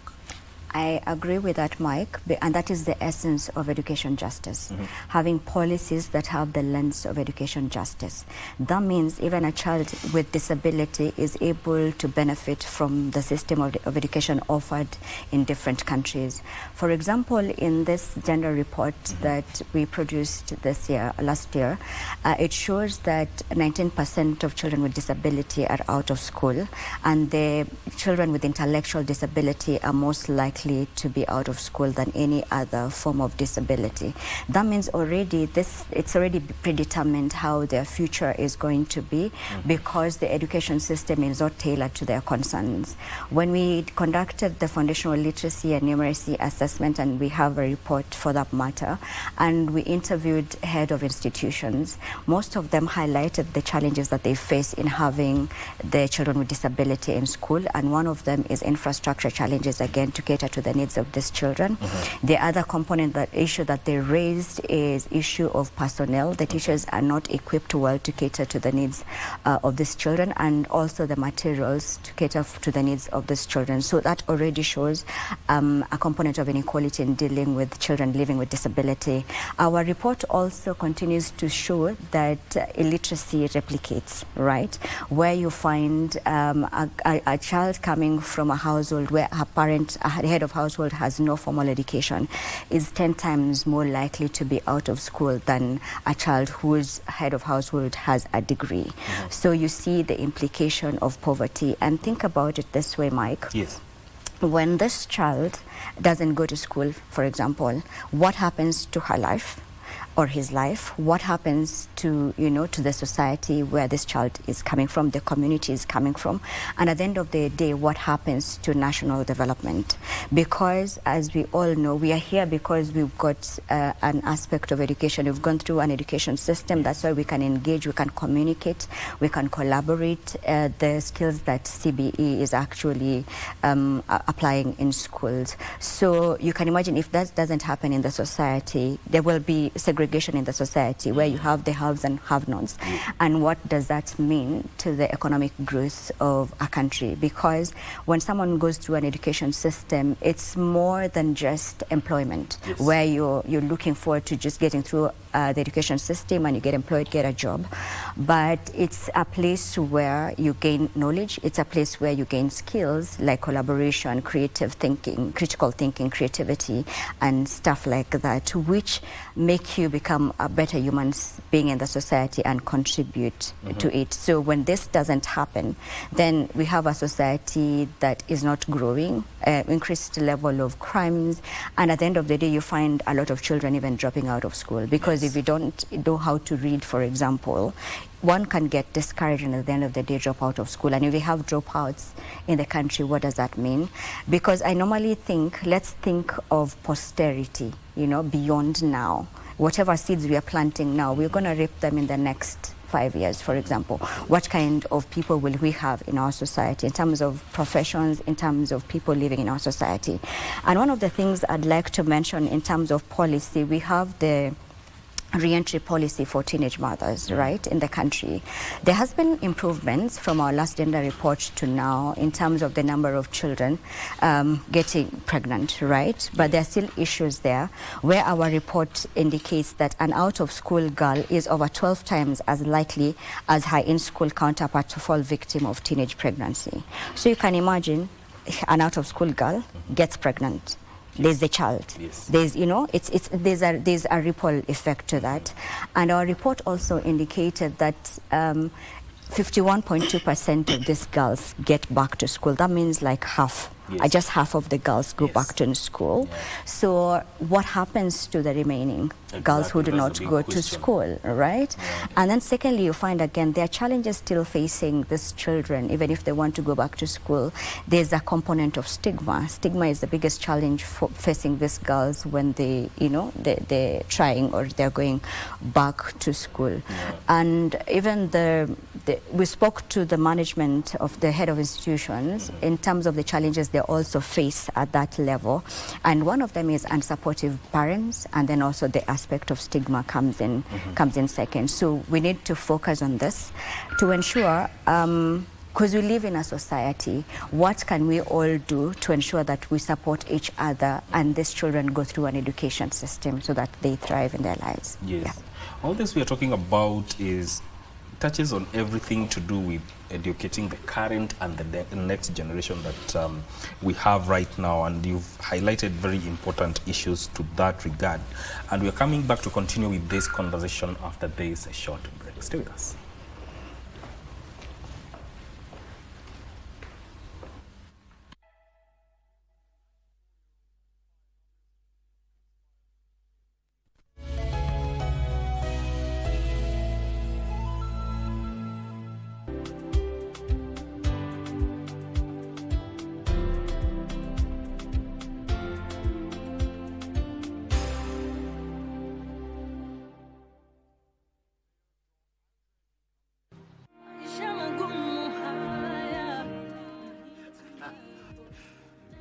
I agree with that, Mike, and that is the essence of education justice, having policies that have the lens of education justice. That means even a child with disability is able to benefit from the system of education offered in different countries. For example, in this gender report that we produced last year, it shows that 19% of children with disability are out of school, and the children with intellectual disability are most likely to be out of school than any other form of disability. That means already it's already predetermined how their future is going to be, because the education system is not tailored to their concerns. When we conducted the foundational literacy and numeracy assessment, and we have a report for that matter, and we interviewed head of institutions, most of them highlighted the challenges that they face in having the children with disability in school, and one of them is infrastructure challenges, again, to cater to the needs of these children. The other component, that issue that they raised, is issue of personnel. The teachers are not equipped well to cater to the needs of these children, and also the materials to cater to the needs of these children. So that already shows a component of inequality in dealing with children living with disability. Our report also continues to show that illiteracy replicates, right? Where you find a child coming from a household where her parent, the head of household, has no formal education, is 10 times more likely to be out of school than a child whose head of household has a degree. So you see the implication of poverty. And think about it this way, Mike. Yes. When this child doesn't go to school, for example, what happens to her life or his life? What happens to, to the society where this child is coming from, the community is coming from? And at the end of the day, what happens to national development? Because as we all know, we are here because we've got an aspect of education. We've gone through an education system. That's why we can engage, we can communicate, we can collaborate. The skills that CBE is actually applying in schools. So you can imagine, if that doesn't happen in the society, there will be segregation in the society, where you have the haves and have-nots. And what does that mean to the economic growth of a country? Because when someone goes through an education system, it's more than just employment, where you're looking forward to just getting through the education system and you get employed, get a job. But it's a place where you gain knowledge. It's a place where you gain skills like collaboration, creative thinking, critical thinking, creativity, and stuff like that, which make you become a better human being in the society and contribute to it. So when this doesn't happen, then we have a society that is not growing, increased level of crimes, and at the end of the day, you find a lot of children even dropping out of school, because if you don't know how to read, for example, one can get discouraged and at the end of the day drop out of school. And if we have dropouts in the country, what does that mean? Because I normally think, let's think of posterity, beyond now. Whatever seeds we are planting now, we're going to reap them in the next 5 years, for example? What kind of people will we have in our society in terms of professions, in terms of people living in our society? And one of the things I'd like to mention in terms of policy, we have the re-entry policy for teenage mothers, right, in the country. There has been improvements from our last gender report to now in terms of the number of children getting pregnant, right? But there are still issues there where our report indicates that an out-of-school girl is over 12 times as likely as her in-school counterpart to fall victim of teenage pregnancy. So you can imagine an out-of-school girl gets pregnant. There's the child. Yes. There's, you know, there's a ripple effect to that. And our report also indicated that 51.2% of these girls get back to school. That means like half. Yes. Just half of the girls go back to school. Yeah. So what happens to the remaining girls who do not go to school, right? Yeah. And then secondly, you find again, there are challenges still facing these children, even if they want to go back to school. There's a component of stigma. Stigma is the biggest challenge facing these girls when they, you know, they're trying or they're going back to school. Yeah. And even we spoke to the management of the head of institutions in terms of the challenges they also face at that level, and one of them is unsupportive parents, and then also the aspect of stigma comes in second. So we need to focus on this to ensure, because we live in a society, what can we all do to ensure that we support each other and these children go through an education system so that they thrive in their lives? Yes. Yeah. All this we are talking about touches on everything to do with educating the current and the next generation that we have right now, and you've highlighted very important issues to that regard. And we're coming back to continue with this conversation after this short break. Stay with us.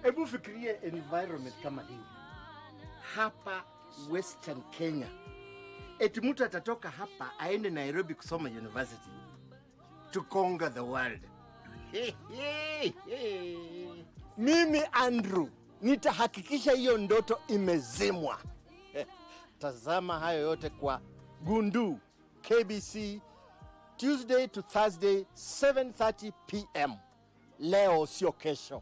Hebu fikirie environment kama hii hapa Western Kenya. Eti mtu atatoka hapa aende Nairobi kusoma university to conquer the world. Mimi Andrew nitahakikisha hiyo ndoto imezimwa. Tazama hayo yote kwa Gundu KBC Tuesday to Thursday 7:30 p.m. Leo sio kesho.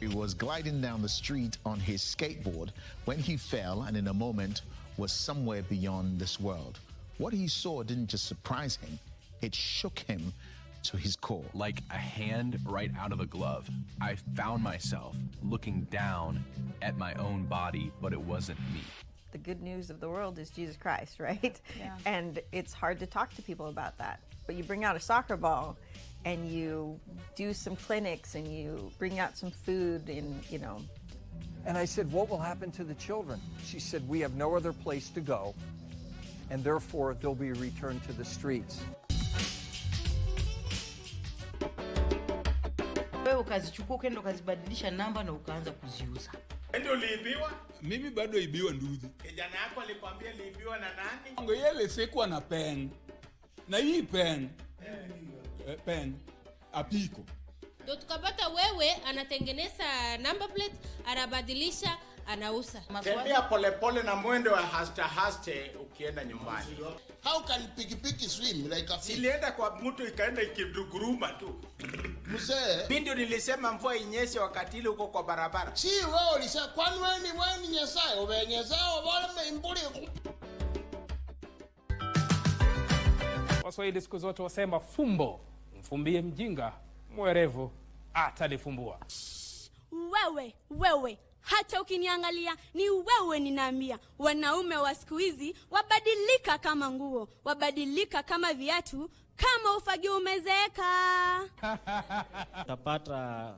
He was gliding down the street on his skateboard when he fell and in a moment was somewhere beyond this world. What he saw didn't just surprise him, it shook him to his core. Like a hand right out of a glove, I found myself looking down at my own body, but it wasn't me. The good news of the world is Jesus Christ, right? Yeah. And it's hard to talk to people about that. But you bring out a soccer ball and you do some clinics and you bring out some food and, you know. And I said, what will happen to the children? She said, we have no other place to go, and therefore they'll be returned to the streets. Wewe ukazichukua ukaenda ukazibadilisha namba na ukaanza kuziuza. Ndio liibiwa? Mimi bado ibiwa ndugu. Kijana yako alikwambia liibiwa na nani? Ngo yele sikuwa na pen. Na hii pen. Pen apiko. Ndio tukapata wewe anatengeneza number plate, anabadilisha, anauza. Tembea polepole na mwendo wa haste ukienda nyumbani. How can pikipiki swim like a fish? Ilienda kwa mtu ikaenda ikiduguruma tu. Mzee, mimi ndio nilisema mvua inyeshe wakati ile uko kwa barabara. Si wewe ulisema kwani wewe ni nyesaye, ubenyesaye wala mbuli. Waswahili siku zote wasema fumbo mfumbie mjinga, mwerevu atalifumbua. Wewe hata ukiniangalia ni wewe ninaambia. Wanaume wa siku hizi wabadilika kama nguo, wabadilika kama viatu, kama ufagio umezeeka. Utapata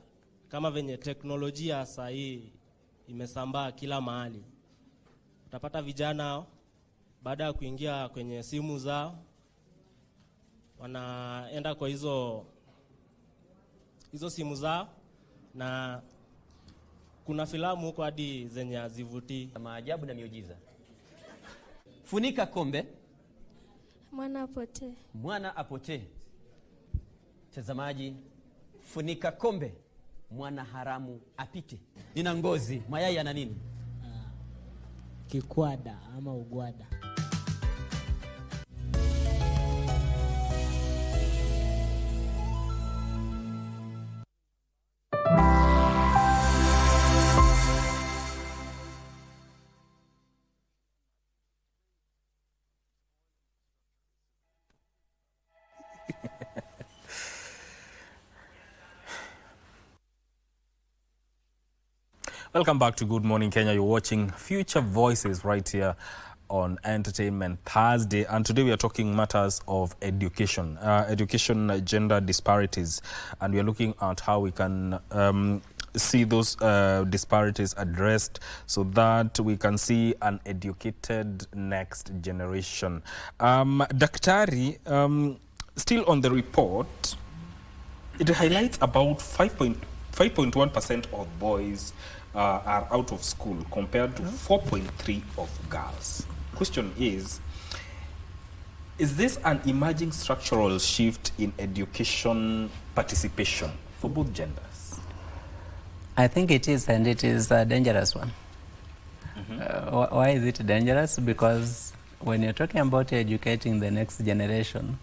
kama venye teknolojia sasa hii imesambaa kila mahali. Utapata vijana baada ya kuingia kwenye simu zao wanaenda kwa hizo simu zao, na kuna filamu huko hadi zenye hazivutii. Maajabu na miujiza. Funika kombe, mwana apotee. Mwana apotee. Tazamaji, funika kombe, mwana haramu apite. Nina ngozi, mayai yana nini? Kikwada ama ugwada. Welcome back to Good Morning Kenya. You're watching Future Voices right here on Entertainment Thursday, and today we are talking matters of education, gender disparities, and we are looking at how we can see those disparities addressed so that we can see an educated next generation. Daktari, still on the report, it highlights about 5.1% of boys are out of school compared to 4.3% of girls. Question is this an emerging structural shift in education participation for both genders? I think it is, and it is a dangerous one. Why is it dangerous? Because when you're talking about educating the next generation,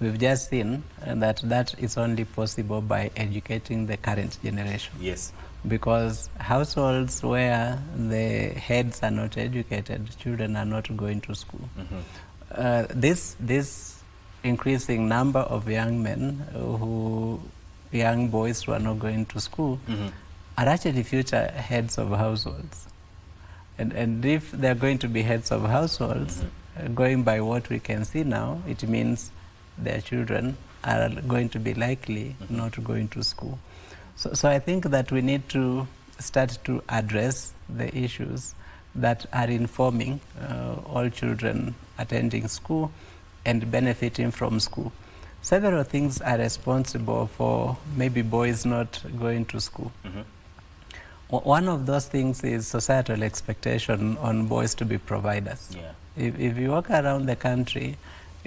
we've just seen that is only possible by educating the current generation. Yes. Because households where the heads are not educated, children are not going to school. This increasing number of young men, young boys who are not going to school, are actually future heads of households. And if they're going to be heads of households, going by what we can see now, it means their children are going to be likely not going to school. So I think that we need to start to address the issues that are informing all children attending school and benefiting from school. Several things are responsible for maybe boys not going to school. One of those things is societal expectation on boys to be providers. Yeah. If you walk around the country,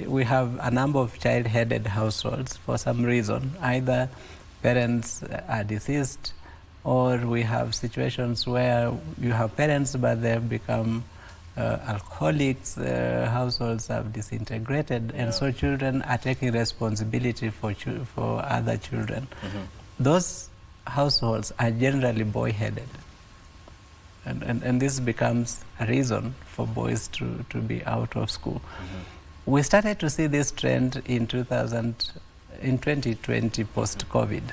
we have a number of child-headed households for some reason. Either parents are deceased, or we have situations where you have parents but they've become alcoholics, households have disintegrated, and so children are taking responsibility for other children. Those households are generally boy-headed, and this becomes a reason for boys to be out of school. We started to see this trend in 2020 post-COVID.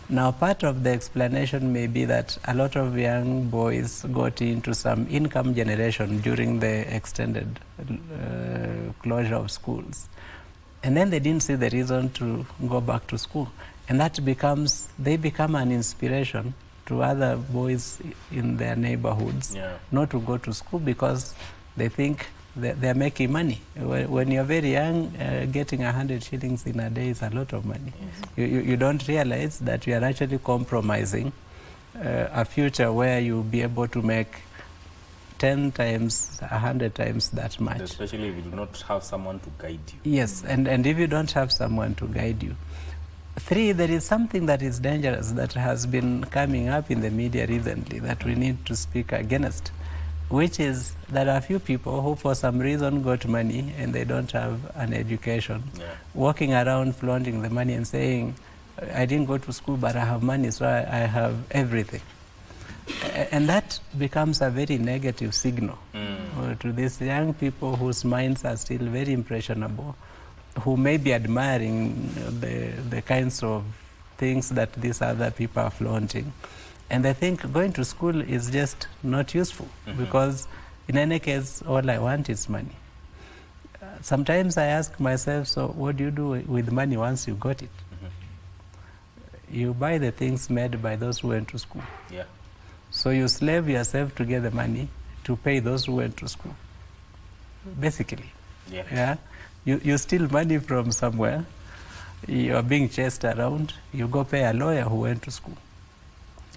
Now, part of the explanation may be that a lot of young boys got into some income generation during the extended closure of schools. And then they didn't see the reason to go back to school. And they become an inspiration to other boys in their neighborhoods not to go to school, because they think they're making money. When you're very young, getting 100 shillings in a day is a lot of money. You don't realize that you are actually compromising a future where you'll be able to make 10 times, 100 times that much. Especially if you do not have someone to guide you. Yes, and if you don't have someone to guide you. 3, there is something that is dangerous that has been coming up in the media recently that we need to speak against, which is there are a few people who for some reason got money and they don't have an education, walking around flaunting the money and saying, I didn't go to school but I have money, so I have everything. And that becomes a very negative signal to these young people whose minds are still very impressionable, who may be admiring the kinds of things that these other people are flaunting. And I think going to school is just not useful, because in any case, all I want is money. Sometimes I ask myself, so what do you do with money once you got it? You buy the things made by those who went to school. Yeah. So you slave yourself to get the money to pay those who went to school, basically. Yeah. You steal money from somewhere, you are being chased around, you go pay a lawyer who went to school.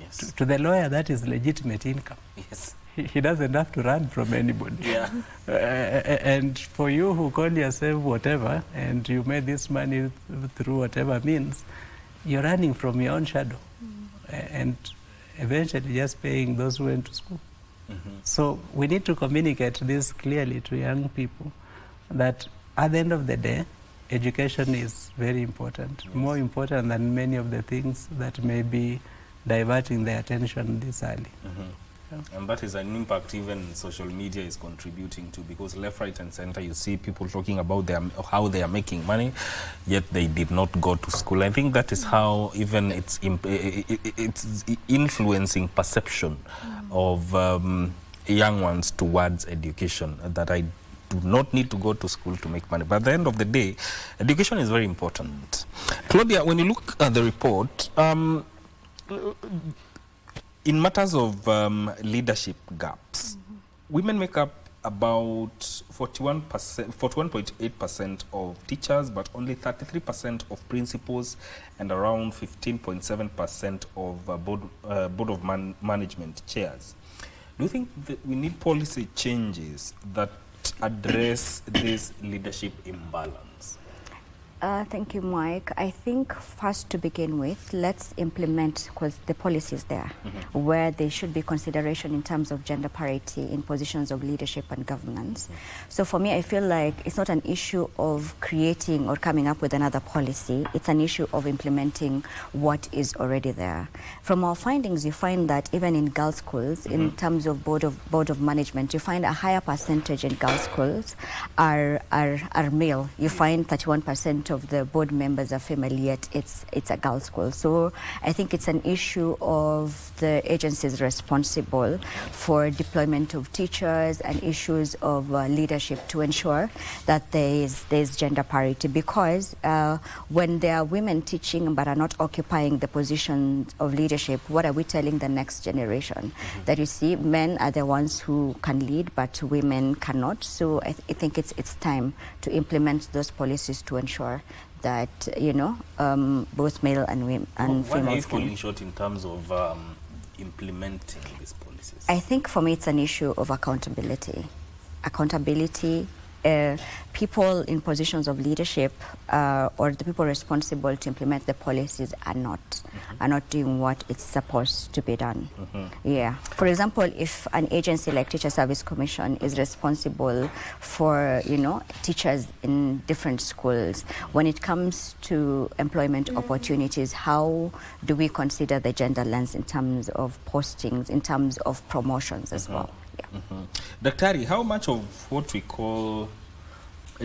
Yes. To the lawyer, that is legitimate income. Yes. He doesn't have to run from anybody. Yeah. And for you who call yourself whatever, and you made this money through whatever means, you're running from your own shadow. And eventually just paying those who went to school. So we need to communicate this clearly to young people, that at the end of the day, education is very important, more important than many of the things that may be diverting their attention this early. And that is an impact even social media is contributing to, because left, right, and center, you see people talking about how they are making money, yet they did not go to school. I think that is how even it's influencing perception of young ones towards education, that I do not need to go to school to make money. But at the end of the day, education is very important. Claudia, when you look at the report, in matters of leadership gaps, women make up about 41.8% of teachers, but only 33% of principals, and around 15.7% of board of management chairs. Do you think that we need policy changes that address this leadership imbalance? Thank you, Mike. I think first, to begin with, let's implement the policies there, where there should be consideration in terms of gender parity in positions of leadership and governance. So for me, I feel like it's not an issue of creating or coming up with another policy. It's an issue of implementing what is already there. From our findings, you find that even in girls' schools, in terms of board of management, you find a higher percentage in girls' schools are male. You find 31% of the board members are female, yet it's a girls' school. So I think it's an issue of the agencies responsible for deployment of teachers and issues of leadership to ensure that there's gender parity, because when there are women teaching but are not occupying the position of leadership, what are we telling the next generation? That you see, men are the ones who can lead, but women cannot. So I think it's time to implement those policies to ensure that, you know, both male and women and females. Why are you falling short in terms of implementing these policies? I think for me it's an issue of accountability. People in positions of leadership or the people responsible to implement the policies are not doing what it's supposed to be done. Yeah. For example, if an agency like Teacher Service Commission is responsible for, you know, teachers in different schools, when it comes to employment opportunities, how do we consider the gender lens in terms of postings, in terms of promotions as well? Daktari, how much of what we call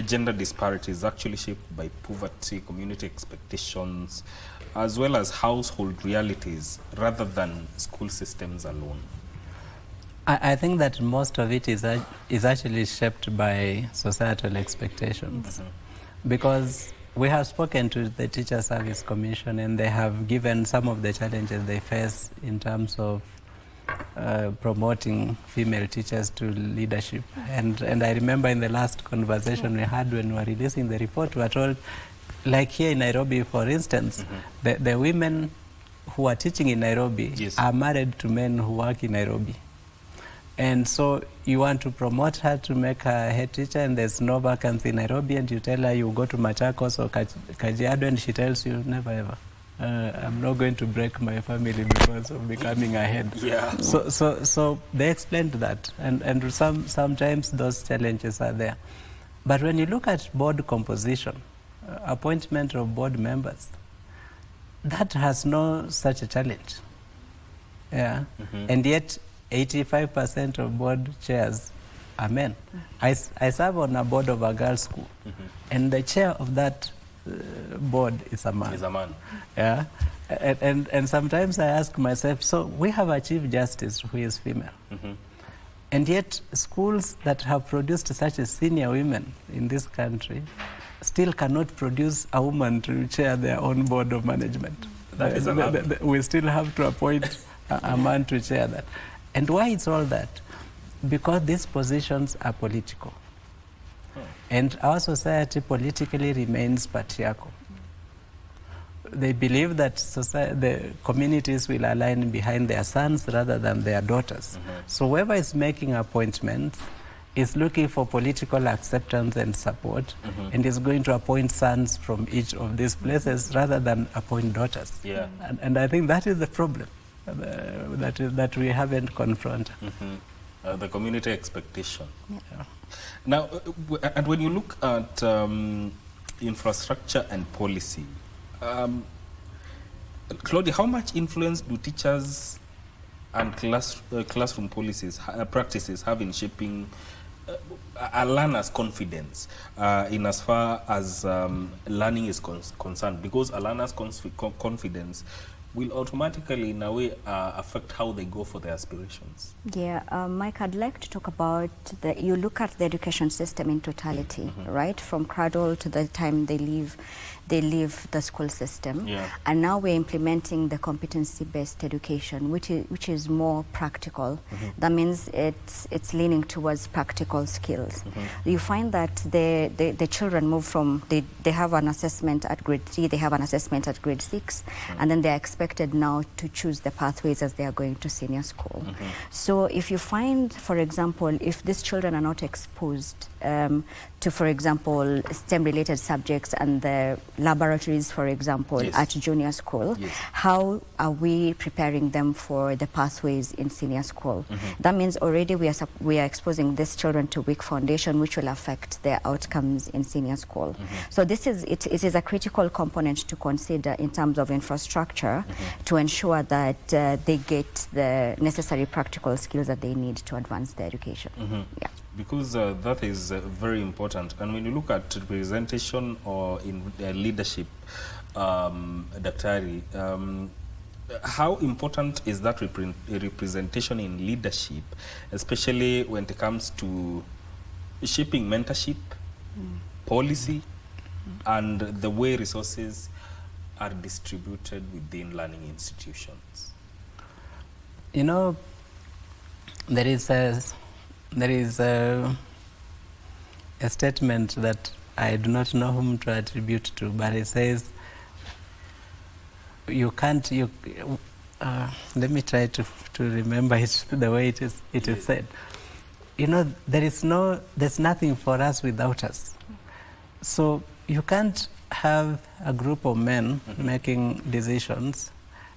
gender disparity is actually shaped by poverty, community expectations, as well as household realities, rather than school systems alone? I think that most of it is actually shaped by societal expectations, because we have spoken to the Teacher Service Commission, and they have given some of the challenges they face in terms of promoting female teachers to leadership. And I remember in the last conversation we had when we were releasing the report, we were told, like here in Nairobi, for instance, the women who are teaching in Nairobi are married to men who work in Nairobi. And so you want to promote her to make her head teacher, and there's no vacancy in Nairobi, and you tell her you go to Machakos or Kajiado, and she tells you, never ever. I'm not going to break my family because of becoming a head. Yeah. So they explained that, and sometimes those challenges are there. But when you look at board composition, appointment of board members, that has no such a challenge. Yeah. And yet 85% of board chairs are men. I serve on a board of a girls' school, and the chair of that board is a man. Is a man. Yeah. And sometimes I ask myself, so we have a chief justice who is female. And yet schools that have produced such a senior women in this country still cannot produce a woman to chair their own board of management. That is we still have to appoint a man to chair that. And why it's all that? Because these positions are political. And our society politically remains patriarchal. They believe that the communities will align behind their sons rather than their daughters. So whoever is making appointments is looking for political acceptance and support, and is going to appoint sons from each of these places rather than appoint daughters. Yeah. And I think that is the problem that we haven't confronted. The community expectation. Yeah. Now, and when you look at infrastructure and policy, Claudia, how much influence do teachers and classroom policies, practices have in shaping a learner's confidence in as far as learning is concerned? Because a learner's confidence will automatically, in a way, affect how they go for their aspirations. Yeah, Mike, I'd like to talk about you look at the education system in totality, right? From cradle to the time they leave the school system. Yeah. And now we're implementing the competency-based education, which is more practical. That means it's leaning towards practical skills. You find that the children move from, they have an assessment at grade 3, they have an assessment at grade 6, and then they're expected now to choose the pathways as they are going to senior school. So if you find, for example, if these children are not exposed to, for example, STEM-related subjects and the laboratories, for example, at junior school, how are we preparing them for the pathways in senior school? That means already we are exposing these children to weak foundation, which will affect their outcomes in senior school. So this is it is a critical component to consider in terms of infrastructure to ensure that they get the necessary practical skills that they need to advance their education. Yeah. Because that is very important. And when you look at representation or in leadership, Daktari, how important is that representation in leadership, especially when it comes to shaping mentorship, policy, and the way resources are distributed within learning institutions? You know, there is a statement that I do not know whom to attribute to, but it says, you can't, let me try to remember it the way it is said. You know, there's nothing for us without us. So you can't have a group of men making decisions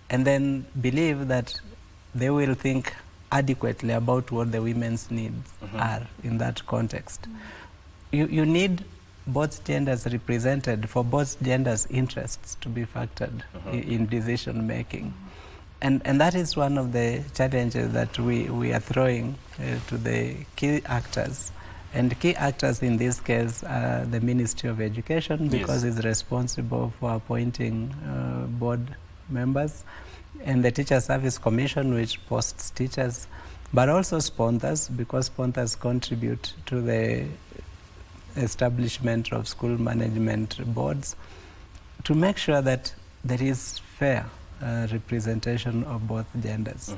and then believe that they will think adequately about what the women's needs are in that context. You need both genders represented for both genders' interests to be factored in decision making. And that is one of the challenges that we are throwing to the key actors. And key actors in this case are the Ministry of Education, because it's responsible for appointing board members, and the Teacher Service Commission, which posts teachers, but also sponsors, because sponsors contribute to the establishment of school management boards, to make sure that there is fair representation of both genders.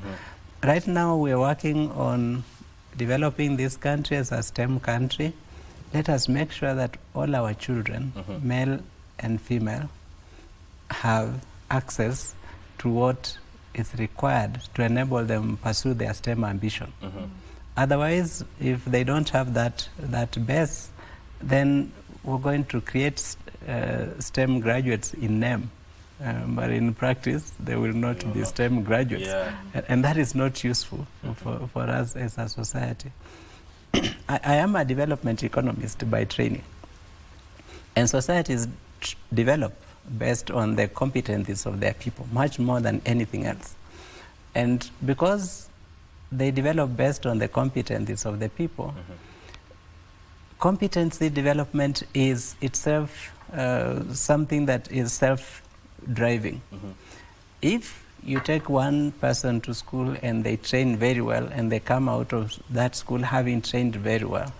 Right now we are working on developing this country as a STEM country. Let us make sure that all our children, male and female, have access to what is required to enable them pursue their STEM ambition. Otherwise, if they don't have that base, then we're going to create STEM graduates in name, but in practice, they will not be STEM graduates. And that is not useful for us as a society. I am a development economist by training, and societies develop based on the competencies of their people, much more than anything else. And because they develop based on the competencies of the people, competency development is itself something that is self-driving. If you take one person to school and they train very well and they come out of that school having trained very well,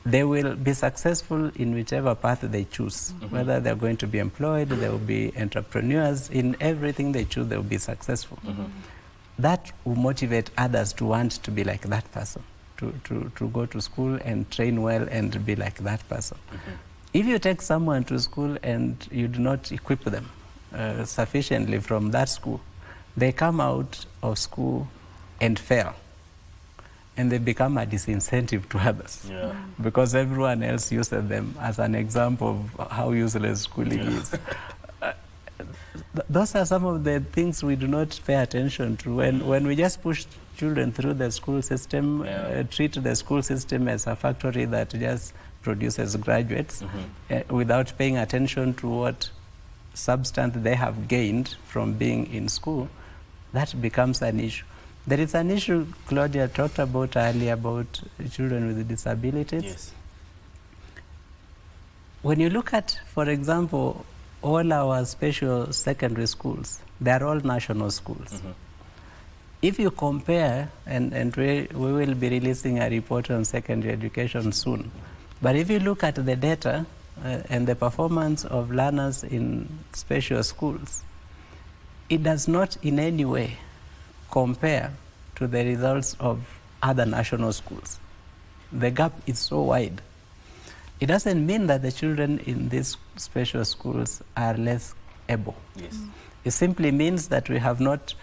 they will be successful in whichever path they choose. Whether they're going to be employed, they will be entrepreneurs. In everything they choose, they will be successful. that will motivate others to want to be like that person, to go to school and train well and be like that person. If you take someone to school and you do not equip them sufficiently from that school, they come out of school and fail. And they become a disincentive to others because everyone else uses them as an example of how useless schooling is. Those are some of the things we do not pay attention to. When we just push children through the school system, treat the school system as a factory that just produces graduates without paying attention to what substance they have gained from being in school, that becomes an issue. There is an issue Claudia talked about earlier about children with disabilities. Yes. When you look at, for example, all our special secondary schools, they are all national schools. If you compare, and we will be releasing a report on secondary education soon, but if you look at the data and the performance of learners in special schools, it does not in any way compare to the results of other national schools. The gap is so wide. It doesn't mean that the children in these special schools are less able. Yes. It simply means that we have not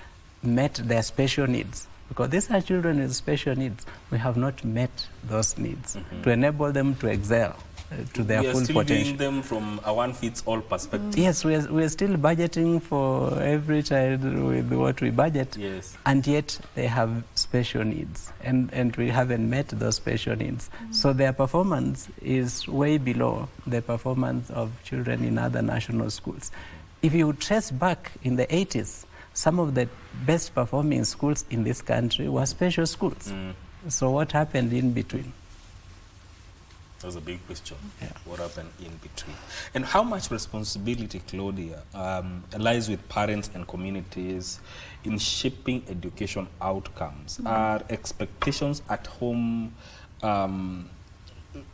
met their special needs. Because these are children with special needs. We have not met those needs to enable them to excel to their full potential. We are still doing them from a one-fits-all perspective. Yes, we are still budgeting for every child with what we budget, and yet they have special needs, and we haven't met those special needs. So their performance is way below the performance of children in other national schools. If you trace back in the 80s, some of the best performing schools in this country were special schools. So what happened in between? That's a big question. What happened in between? And how much responsibility, Claudia, lies with parents and communities in shaping education outcomes? Are expectations at home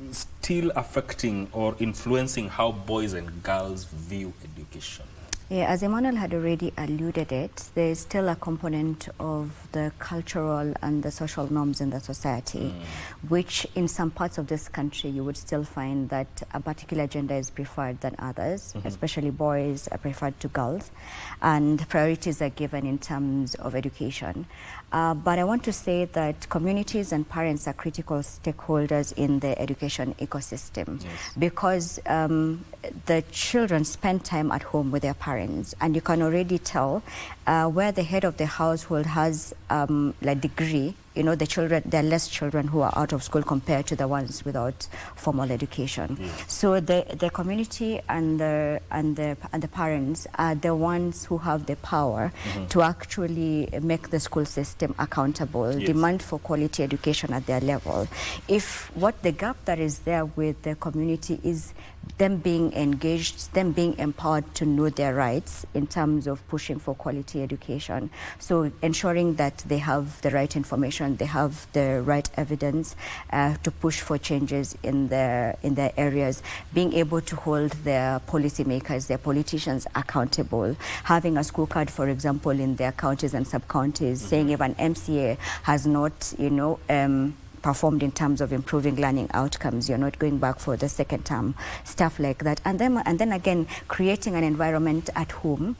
still affecting or influencing how boys and girls view education? Yeah, as Emmanuel had already alluded it, there is still a component of the cultural and the social norms in the society, which in some parts of this country you would still find that a particular gender is preferred than others, especially boys are preferred to girls, and priorities are given in terms of education. But I want to say that communities and parents are critical stakeholders in the education ecosystem because the children spend time at home with their parents, and you can already tell where the head of the household has a degree. You know, the children, there are less children who are out of school compared to the ones without formal education. So the community and the parents are the ones who have the power to actually make the school system accountable, demand for quality education at their level. If what the gap that is there with the community is them being engaged, them being empowered to know their rights in terms of pushing for quality education. So ensuring that they have the right information, they have the right evidence to push for changes in their areas, being able to hold their policymakers, their politicians accountable, having a scorecard, for example, in their counties and sub-counties, saying if an MCA has not, performed in terms of improving learning outcomes, you're not going back for the second term, stuff like that. And then again, creating an environment at home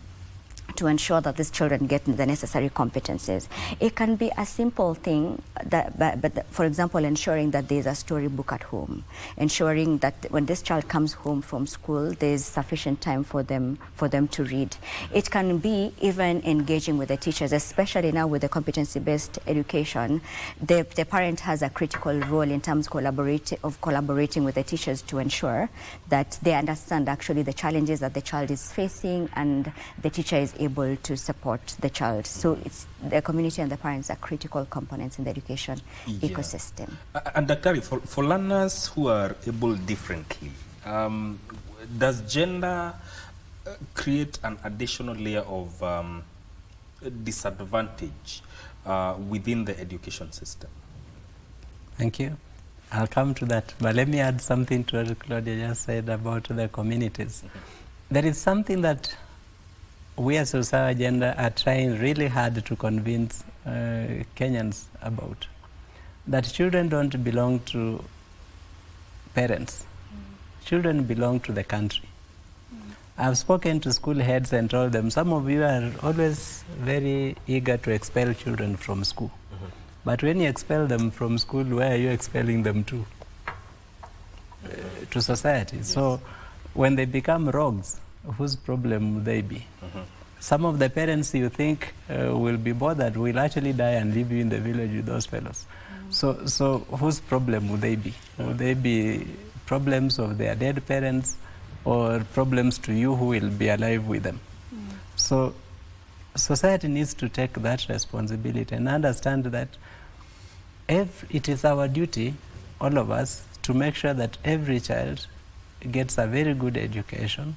to ensure that these children get the necessary competencies. It can be a simple thing, but for example, ensuring that there's a storybook at home, ensuring that when this child comes home from school, there's sufficient time for them to read. It can be even engaging with the teachers, especially now with the competency-based education. The parent has a critical role in terms of collaborating with the teachers to ensure that they understand actually the challenges that the child is facing, and the teacher is able to support the child. So it's the community and the parents are critical components in the education ecosystem. And Daktari, for learners who are able differently, does gender create an additional layer of disadvantage within the education system? Thank you. I'll come to that, but let me add something to what Claudia just said about the communities. There is something that we as Usawa Agenda are trying really hard to convince Kenyans about. That children don't belong to parents. Children belong to the country. I've spoken to school heads and told them, some of you are always very eager to expel children from school. But when you expel them from school, where are you expelling them to? To society. Yes. So when they become rogues, whose problem will they be? Some of the parents you think will be bothered will actually die and leave you in the village with those fellows. So whose problem will they be? Will they be problems of their dead parents or problems to you who will be alive with them? So society needs to take that responsibility and understand that it is our duty, all of us, to make sure that every child gets a very good education,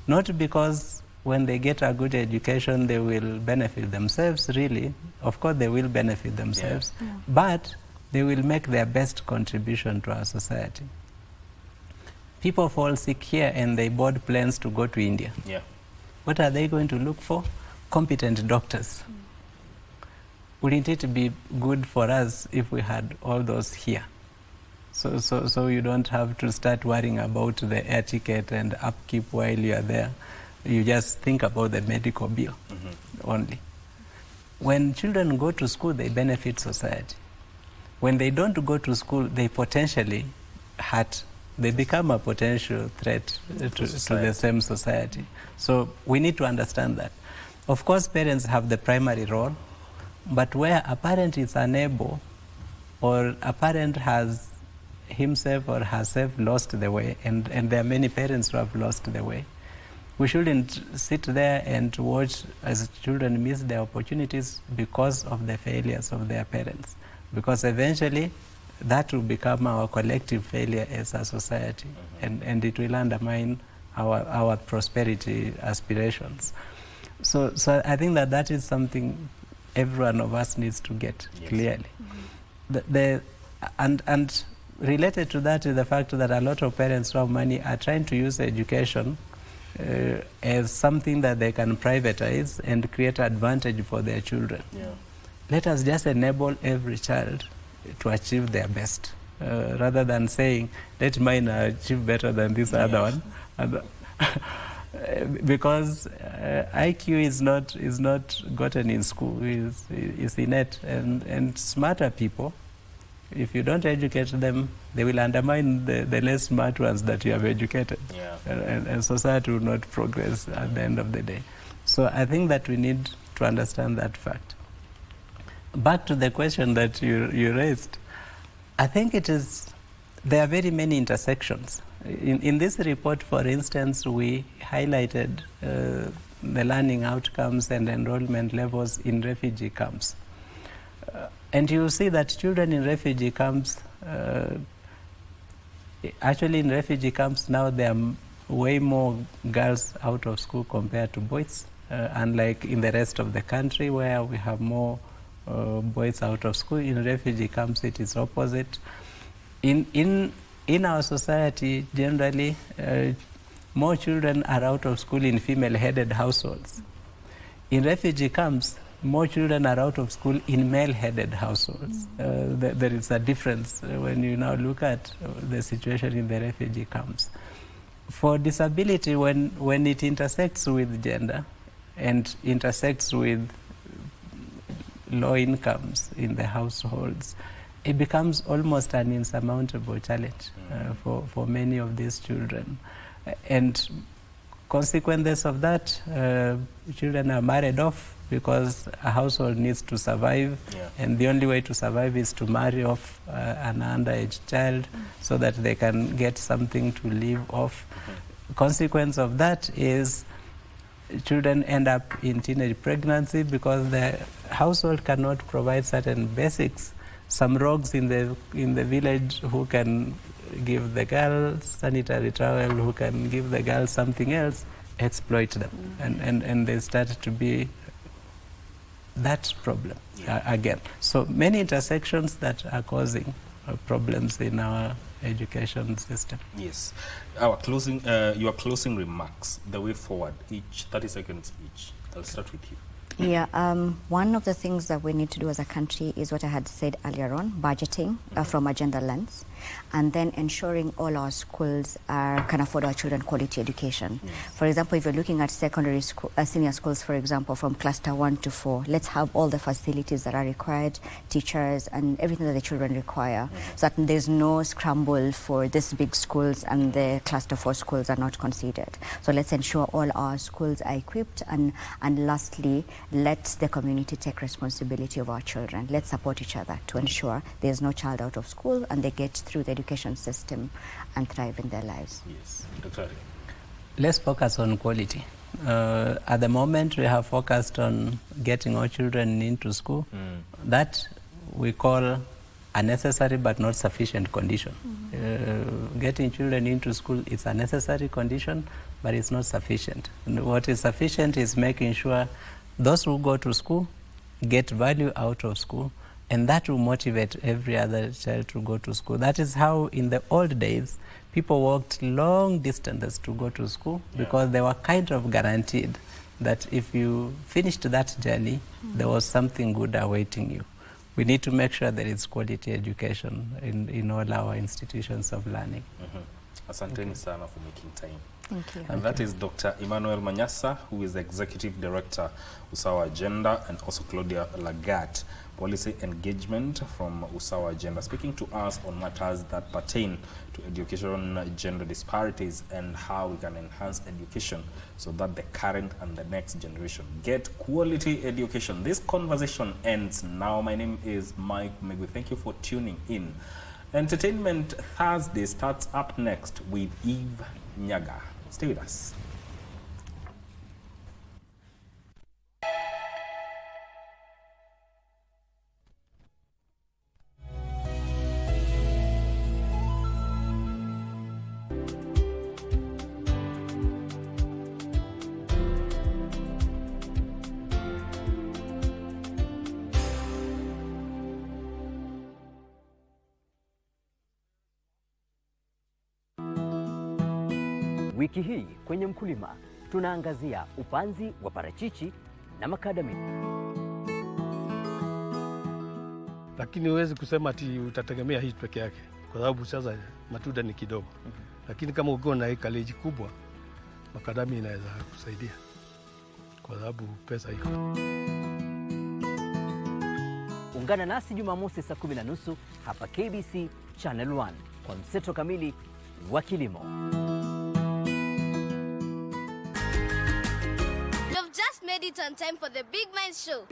not because when they get a good education they will benefit themselves, really. Of course they will benefit themselves, but they will make their best contribution to our society. People fall sick here and they board planes to go to India. What are they going to look for? Competent doctors. Wouldn't it be good for us if we had all those here? So you don't have to start worrying about the air ticket and upkeep while you are there. You just think about the medical bill only. When children go to school, they benefit society. When they don't go to school, they potentially hurt. They become a potential threat to the same society. So we need to understand that. Of course, parents have the primary role, but where a parent is unable or a parent has himself or herself lost the way, and there are many parents who have lost the way, we shouldn't sit there and watch as children miss their opportunities because of the failures of their parents. Because eventually that will become our collective failure as a society, and it will undermine our prosperity aspirations. So I think that is something every one of us needs to get clearly. And related to that is the fact that a lot of parents who have money are trying to use education as something that they can privatize and create advantage for their children. Let us just enable every child to achieve their best, rather than saying, let mine achieve better than this other one. Because IQ is not gotten in school, is innate, and smarter people, if you don't educate them, they will undermine the less smart ones that you have educated, and society will not progress at the end of the day. So I think that we need to understand that fact. Back to the question that you raised, I think there are very many intersections. In this report, for instance, we highlighted the learning outcomes and enrollment levels in refugee camps. And you see that children in refugee camps, actually in refugee camps now there are way more girls out of school compared to boys, unlike in the rest of the country where we have more boys out of school. In refugee camps it is opposite. In our society generally, more children are out of school in female-headed households. In refugee camps, more children are out of school in male-headed households. There is a difference when you now look at the situation in the refugee camps. For disability, when it intersects with gender and intersects with low incomes in the households, it becomes almost an insurmountable challenge for many of these children. And consequences of that, children are married off because a household needs to survive, and the only way to survive is to marry off an underage child so that they can get something to live off. Consequence of that is children end up in teenage pregnancy because the household cannot provide certain basics. Some rogues in the village who can give the girl sanitary towel, who can give the girl something else, exploit them, and they start to be that problem again. So many intersections that are causing problems in our education system. Yes. Our closing, your closing remarks, the way forward, each 30 seconds each. I'll start with you. Yeah, one of the things that we need to do as a country is what I had said earlier on, budgeting from a gender lens, and then ensuring all our schools can afford our children quality education. For example, if you're looking at secondary school, senior schools, for example, from cluster 1 to 4, let's have all the facilities that are required, teachers and everything that the children require, so that there's no scramble for these big schools and the cluster 4 schools are not considered. So let's ensure all our schools are equipped, and lastly, let the community take responsibility of our children. Let's support each other to ensure there's no child out of school and they get through the education system and thrive in their lives. Yes, Dr. Let's focus on quality. At the moment, we have focused on getting our children into school. That we call a necessary but not sufficient condition. Getting children into school is a necessary condition, but it's not sufficient. And what is sufficient is making sure those who go to school get value out of school, and that will motivate every other child to go to school. That is how in the old days people walked long distances to go to school, because they were kind of guaranteed that if you finished that journey, there was something good awaiting you. We need to make sure there is quality education in all our institutions of learning. Asanteni sana for making time. Thank you. And that is Dr. Emmanuel Manyasa, who is the Executive Director, Usawa Agenda, and also Claudia Lagat, Policy Engagement from Usawa Agenda, speaking to us on matters that pertain to education, gender disparities, and how we can enhance education so that the current and the next generation get quality education. This conversation ends now. My name is Mike Megwe. Thank you for tuning in. Entertainment Thursday starts up next with Eve Nyaga. Stay with us. Wiki hii kwenye Mkulima tunaangazia upanzi wa parachichi na makadamia. Lakini huwezi kusema ati utategemea hii peke yake, kwa sababu sasa matunda ni kidogo. Lakini kama uko na ekaleji kubwa, makadamia inaweza kusaidia, kwa sababu pesa iko. Ungana nasi Jumamosi saa 10:30 hapa KBC Channel 1 kwa mseto kamili wa kilimo. You've just made it on time for the Big Minds Show.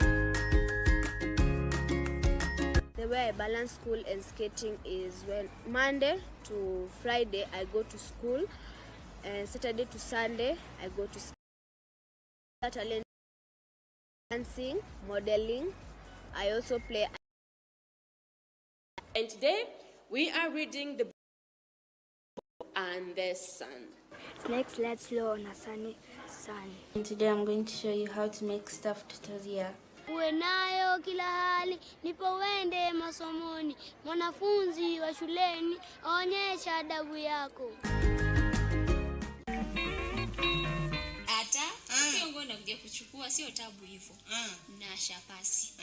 The way I balance school and skating is, well, Monday to Friday I go to school, and Saturday to Sunday I go to talent, dancing, modeling. I also play. And today we are reading the book and the sun. Snakes let slow on a sunny sun. And today I'm going to show you how to make stuffed tortilla. Uwe nayo kila hali, nipo wende masomoni, mwanafunzi wa shuleni, onyesha adabu yako. Sio ngono kuja kuchukua, sio tabu hivyo. Na shapasi.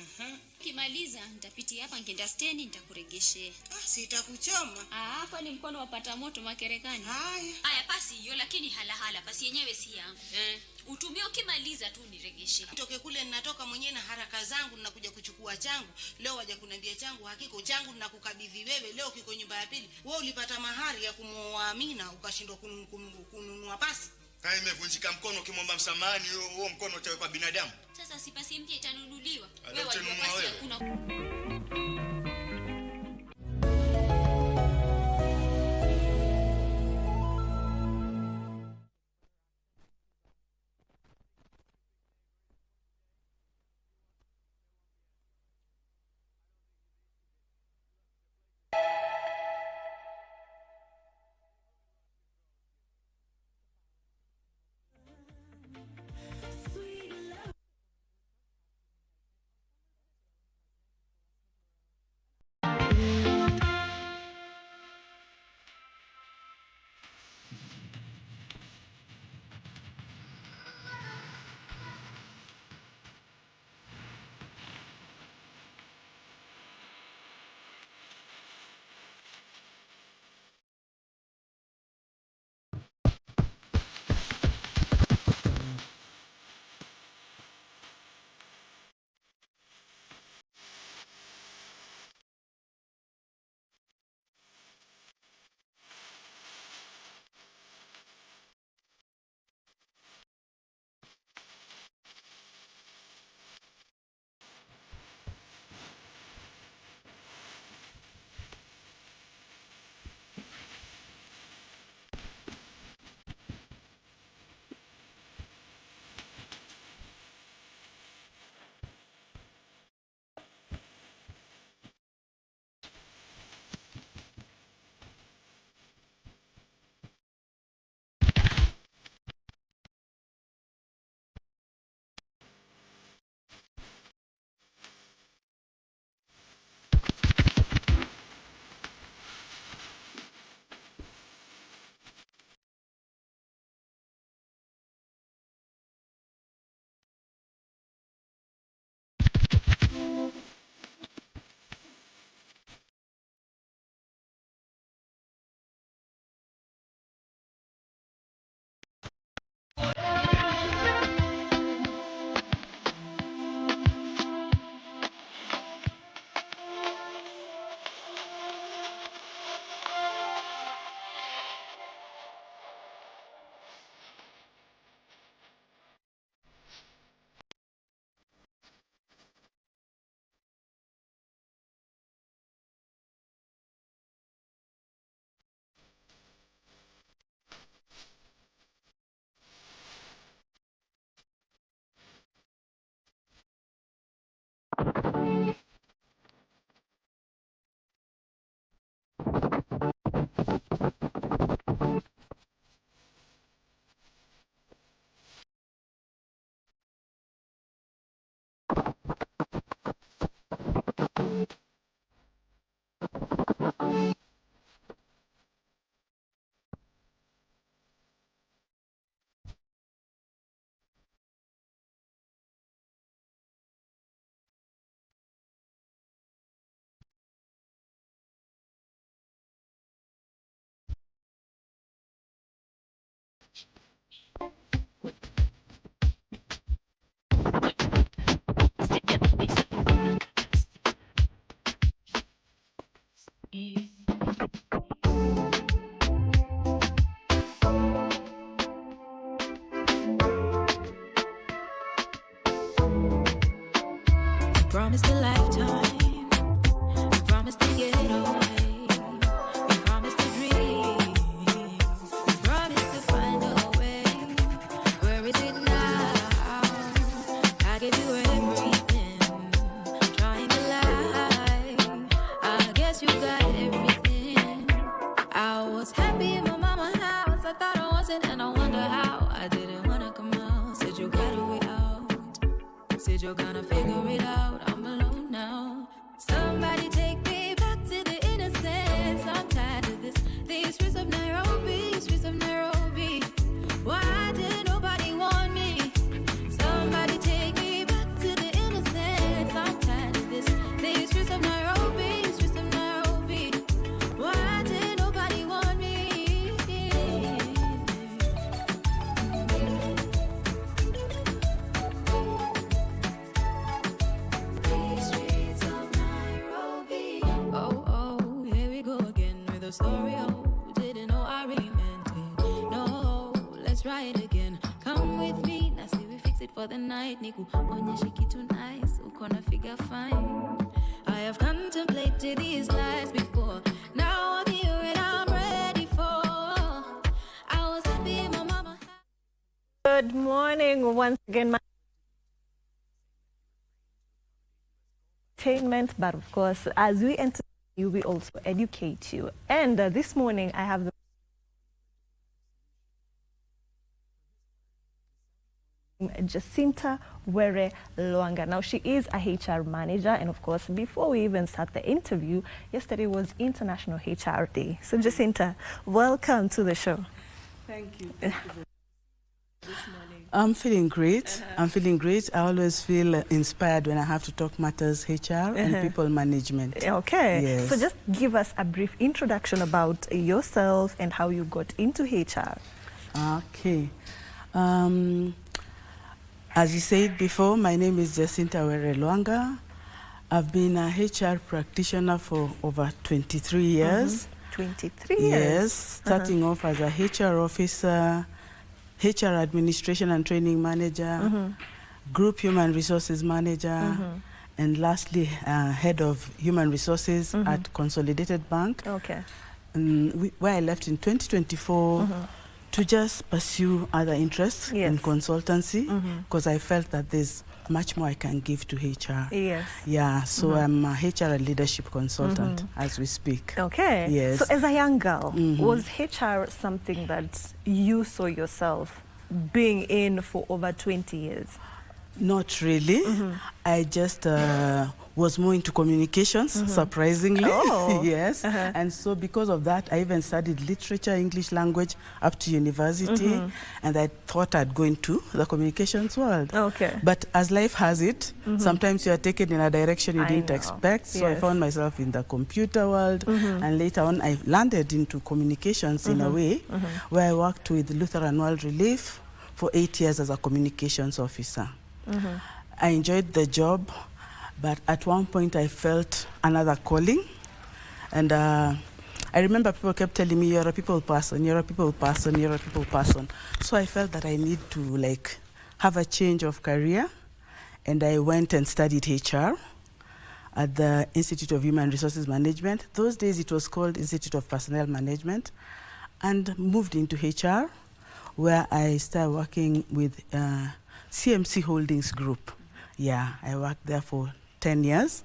Ukimaliza nitapitia hapa, nkienda steni nitakuregeshea. Sitakuchoma. Hapa ni mkono wapata moto makerekani. Haya pasi hiyo, lakini hala pasi yenyewe si yangu. Utumie ukimaliza tu niregeshe. Toke kule ninatoka mwenyewe na haraka zangu, ninakuja kuchukua changu. Leo waje kuniambia changu hakiko, changu ninakukabidhi wewe. Leo kiko nyumba ya pili. Wewe ulipata mahari ya kumuoa Amina ukashindwa kununua pasi. Kama imevunjika mkono ukimwomba msamahani, huo mkono utawekwa binadamu. Sasa si pasi mpya itanunuliwa. Wewe wajua pasi hakuna. promised a lifetime. We promised to get away. We promised to dream. We promised to find a way. Where is it now? I gave you everything. Trying to lie. I guess you got everything. I was happy in my mama's house. I thought I wasn't, and I wonder how. I didn't wanna come out. Said you got a way out. Said you're gonna figure it out. I'm alone now. Somebody take me back to the innocence. I'm tired of this. These streets of Nairobi, streets of Nairobi. Why did nobody want me? Somebody take me back to the innocence. I'm tired of this. These streets of Nairobi, streets of Nairobi. Why did nobody want me? These streets of Nairobi. Oh, oh, here we go again with a story. Oh, didn't know I really meant it. No, let's try it again. Come with me, now see we fix it for the night. Niku, onyeshe kitu nice, ukona figure fine. I have contemplated these lies before. Now I'm here and I'm ready for. I was happy in my mama. Good morning once again, my entertainment, but of course, as we entertain you, we also educate you. And this morning, I have the Jacinta Were Luanga. Now, she is a HR manager, and of course, before we even start the interview, yesterday was International HR Day. So, Jacinta, welcome to the show. Thank you. Thank you this morning. I'm feeling great. I'm feeling great. I always feel inspired when I have to talk matters HR and people management. Okay. Yes. So just give us a brief introduction about yourself and how you got into HR. Okay. As you said before, my name is Jacinta Were Luanga. I've been a HR practitioner for over 23 years. 23 years? Yes, starting off as a HR officer, HR administration and training manager, group human resources manager, and lastly, head of human resources at Consolidated Bank. Okay. Where I left in 2024 to just pursue other interests in consultancy, because I felt that there's much more I can give to HR. Yes. Yeah, so I'm a HR and leadership consultant as we speak. Okay. Yes. So as a young girl, was HR something that you saw yourself being in for over 20 years? Not really. I just was more into communications, surprisingly. Oh. Yes. And so because of that, I even studied literature, English language up to university. And I thought I'd go into the communications world. Okay. But as life has it, sometimes you are taken in a direction you didn't expect. So I found myself in the computer world. And later on, I landed into communications in a way where I worked with Lutheran World Relief for 8 years as a communications officer. I enjoyed the job, but at one point I felt another calling. And I remember people kept telling me, you're a people person, you're a people person, you're a people person. So I felt that I need to have a change of career. And I went and studied HR at the Institute of Human Resources Management. Those days it was called Institute of Personnel Management, and moved into HR, where I started working with CMC Holdings Group. Yeah, I worked there for 10 years,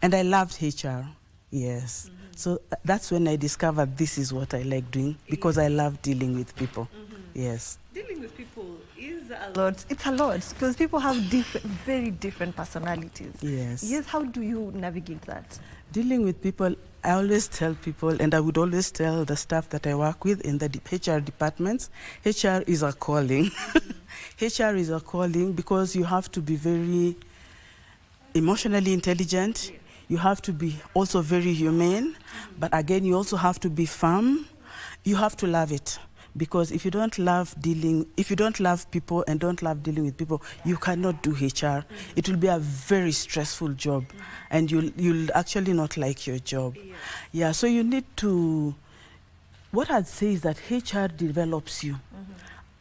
and I loved HR, yes. So that's when I discovered this is what I like doing, because I love dealing with people, yes. Dealing with people is a lot. It's a lot, because people have very different personalities. Yes. Yes, how do you navigate that? Dealing with people, I always tell people, and I would always tell the staff that I work with in the HR departments, HR is a calling. HR is a calling because you have to be very emotionally intelligent. You have to be also very humane. But again, you also have to be firm. You have to love it. Because if you don't love people and don't love dealing with people, you cannot do HR. It will be a very stressful job, and you'll actually not like your job. Yeah, so you need to, what I'd say is that HR develops you.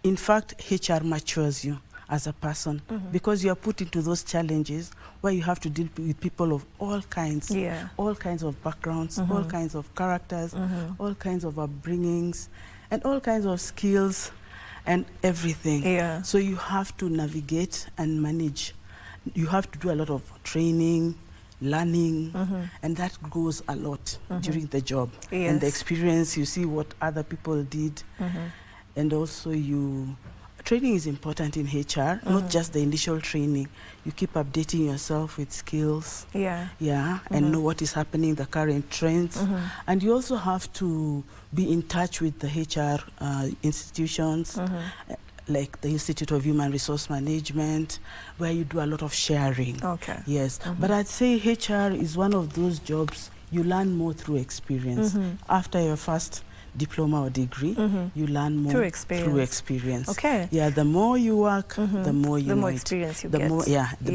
In fact, HR matures you. as a person, because you are put into those challenges where you have to deal with people of all kinds, all kinds of backgrounds, all kinds of characters, all kinds of upbringings, and all kinds of skills and everything. So you have to navigate and manage. You have to do a lot of training, learning, and that goes a lot during the job. And the experience, you see what other people did, and also training is important in HR, not just the initial training. You keep updating yourself with skills, and know what is happening, the current trends. And you also have to be in touch with the HR institutions, like the Institute of Human Resource Management, where you do a lot of sharing. Yes, but I'd say HR is one of those jobs you learn more through experience. After your first diploma or degree, you learn more through experience. Yeah, the more you work, the more you know experience you the get. More,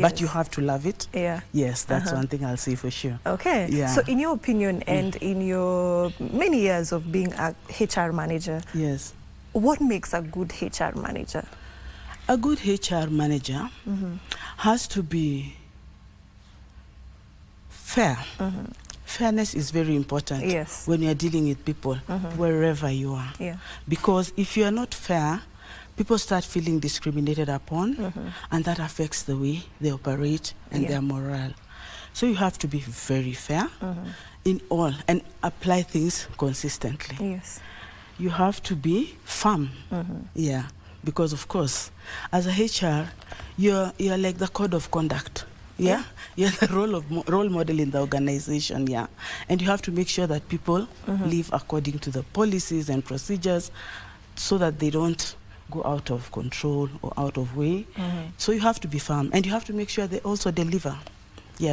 but you have to love it. Yes, that's one thing I'll say for sure. So in your opinion, and in your many years of being a HR manager, what makes a good HR manager? A good HR manager has to be fair. Fairness is very important when you're dealing with people, wherever you are. Because if you are not fair, people start feeling discriminated upon, and that affects the way they operate and their morale. So you have to be very fair in all and apply things consistently. You have to be firm, because of course, as a HR, you're like the code of conduct. You're the role model in the organization, and you have to make sure that people live according to the policies and procedures, so that they don't go out of control or out of way. So you have to be firm, and you have to make sure they also deliver,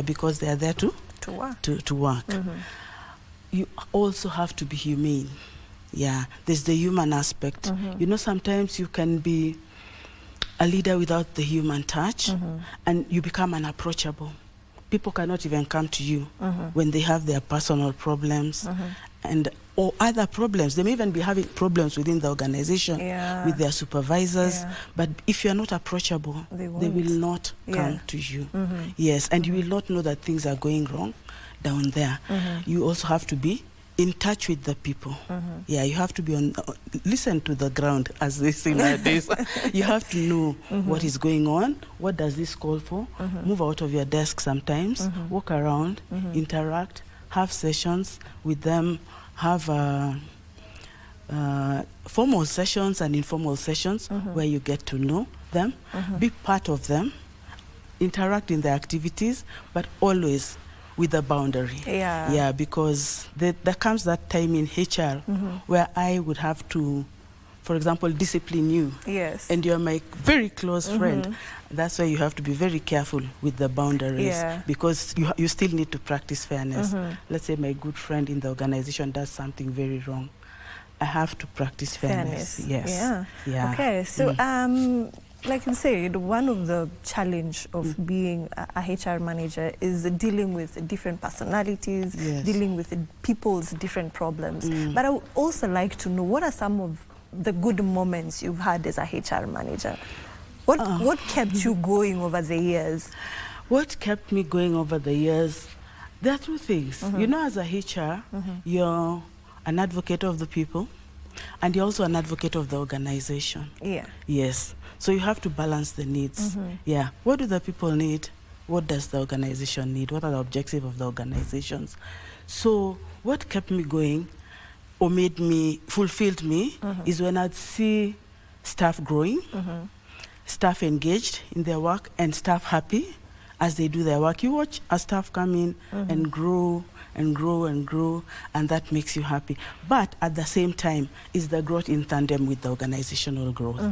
because they are there to work. You also have to be humane. There's the human aspect. You know, sometimes you can be a leader without the human touch, and you become unapproachable. People cannot even come to you when they have their personal problems or other problems. They may even be having problems within the organization with their supervisors, but if you're not approachable, they will not come to you. And you will not know that things are going wrong down there. You also have to be in touch with the people. You have to be listen to the ground, as they say nowadays. You have to know what is going on, what does this call for, move out of your desk sometimes, walk around, interact, have sessions with them, have formal sessions and informal sessions where you get to know them, be part of them, interact in their activities, but always with a boundary. Because there comes that time in HR where I would have to, for example, discipline you. And you're my very close friend. That's why you have to be very careful with the boundaries, because you still need to practice fairness. Let's say my good friend in the organization does something very wrong. I have to practice fairness. Okay, so like you said, one of the challenge of being a HR manager is dealing with different personalities, dealing with people's different problems. But I would also like to know, what are some of the good moments you've had as a HR manager? What kept you going over the years? What kept me going over the years? There are two things. You know, as a HR, you're an advocate of the people, and you're also an advocate of the organization. So you have to balance the needs. What do the people need? What does the organization need? What are the objectives of the organizations? So what kept me going or fulfilled me is when I'd see staff growing, staff engaged in their work, and staff happy as they do their work. You watch a staff come in and grow and grow and grow, and that makes you happy. But at the same time, is the growth in tandem with the organizational growth.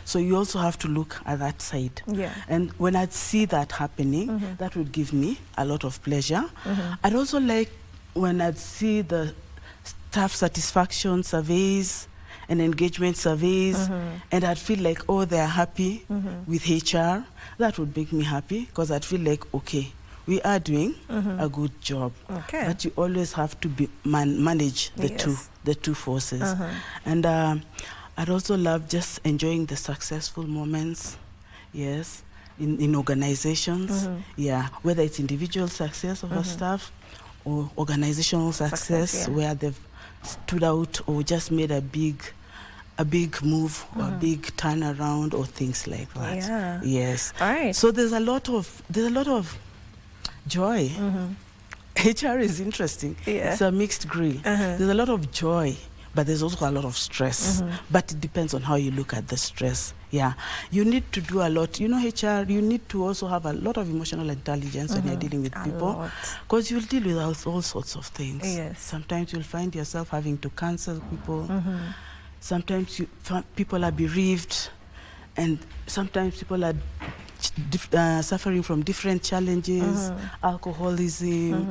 So you also have to look at that side. And when I'd see that happening, that would give me a lot of pleasure. I'd also like when I'd see the staff satisfaction surveys and engagement surveys, and I'd feel like, oh, they're happy with HR. That would make me happy, because I'd feel like, okay, we are doing a good job. But you always have to be manage the two forces. And I'd also love just enjoying the successful moments, yes, in organizations, yeah, whether it's individual success of a staff or organizational success where they've stood out or just made a big move or a big turnaround or things like that. Yeah. Yes. All right. So there's a lot of joy. HR is interesting. Yeah. It's a mixed grill. There's a lot of joy, but there's also a lot of stress. But it depends on how you look at the stress. Yeah, you need to do a lot. You know, HR, you need to also have a lot of emotional intelligence when you're dealing with people, because you'll deal with all sorts of things. Yes. Sometimes you'll find yourself having to cancel people. Sometimes people are bereaved, and sometimes people are suffering from different challenges, alcoholism,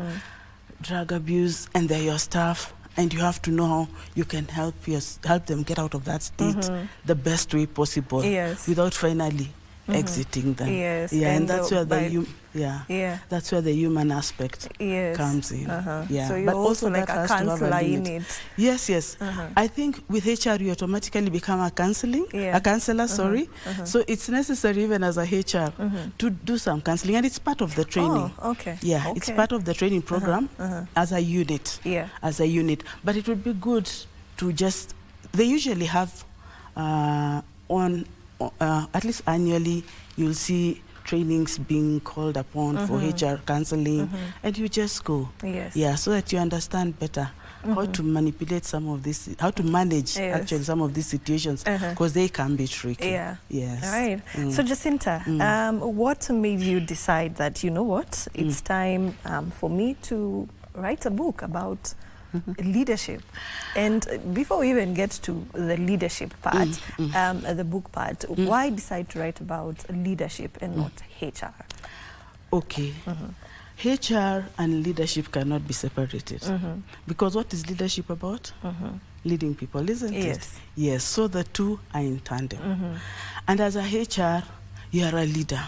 drug abuse, and they're your staff. And you have to know how you can help them get out of that state the best way possible without finally exiting them. Yes. Yeah, and that's where that's where the human aspect comes in. Yeah. So you're but also like that a has to have counselor in limit. it. Yes. I think with HR you automatically become a counselor, sorry. So it's necessary even as a HR to do some counseling, and it's part of the training. Oh, okay. Yeah, it's part of the training program as a unit. Yeah. As a unit. But it would be good to just, they usually have at least annually, you'll see trainings being called upon for HR counseling, and you just go. Yes. Yeah, so that you understand better how to manipulate some of this, how to manage actually some of these situations, because they can be tricky. Yeah. Yes. All right. So Jacinta, what made you decide that, you know what, it's time for me to write a book about leadership? And before we even get to the leadership part, the book part, why decide to write about leadership and not HR? Okay. HR and leadership cannot be separated. Because what is leadership about? Leading people, isn't it? Yes. So the two are in tandem. And as a HR, you are a leader.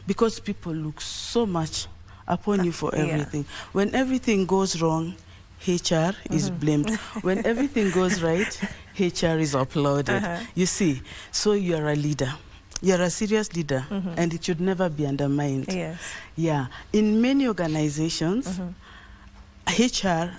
Because people look so much upon you for everything. When everything goes wrong, HR is blamed. When everything goes right, HR is applauded. You see, so you are a leader. You're a serious leader, and it should never be undermined. Yes. Yeah. In many organizations, HR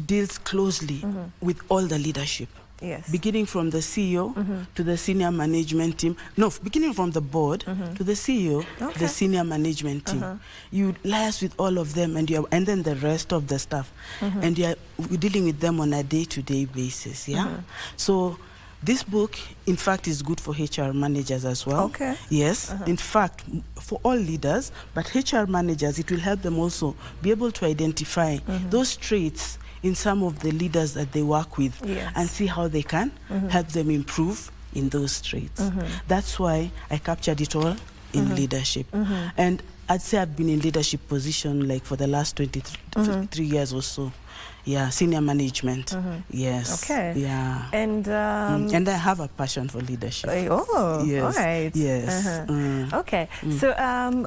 deals closely with all the leadership. Yes. Beginning from the CEO to the senior management team. No, beginning from the board to the CEO, the senior management team. You liaise with all of them, and then the rest of the staff, and you're dealing with them on a day-to-day basis. Yeah. So this book, in fact, is good for HR managers as well. Okay. Yes. In fact, for all leaders, but HR managers, it will help them also be able to identify those traits in some of the leaders that they work with, and see how they can help them improve in those traits. That's why I captured it all in leadership. And I'd say I've been in leadership position like for the last 23 years or so. Yeah, senior management. Yes. Okay. Yeah. And I have a passion for leadership. Oh, yes. All right. Yes. Okay. So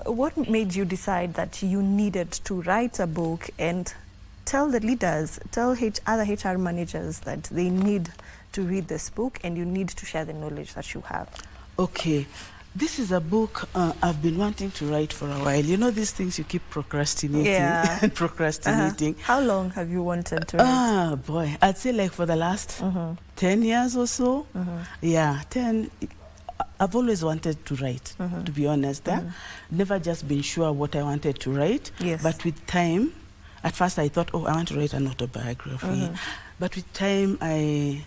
what made you decide that you needed to write a book and tell the leaders, tell other HR managers that they need to read this book and you need to share the knowledge that you have? Okay. This is a book I've been wanting to write for a while. You know these things you keep procrastinating and procrastinating. How long have you wanted to write? Ah, boy. I'd say like for the last 10 years or so. Yeah, 10. I've always wanted to write, to be honest. Never just been sure what I wanted to write. Yes. But with time, at first I thought, oh, I want to write an autobiography. But with time, I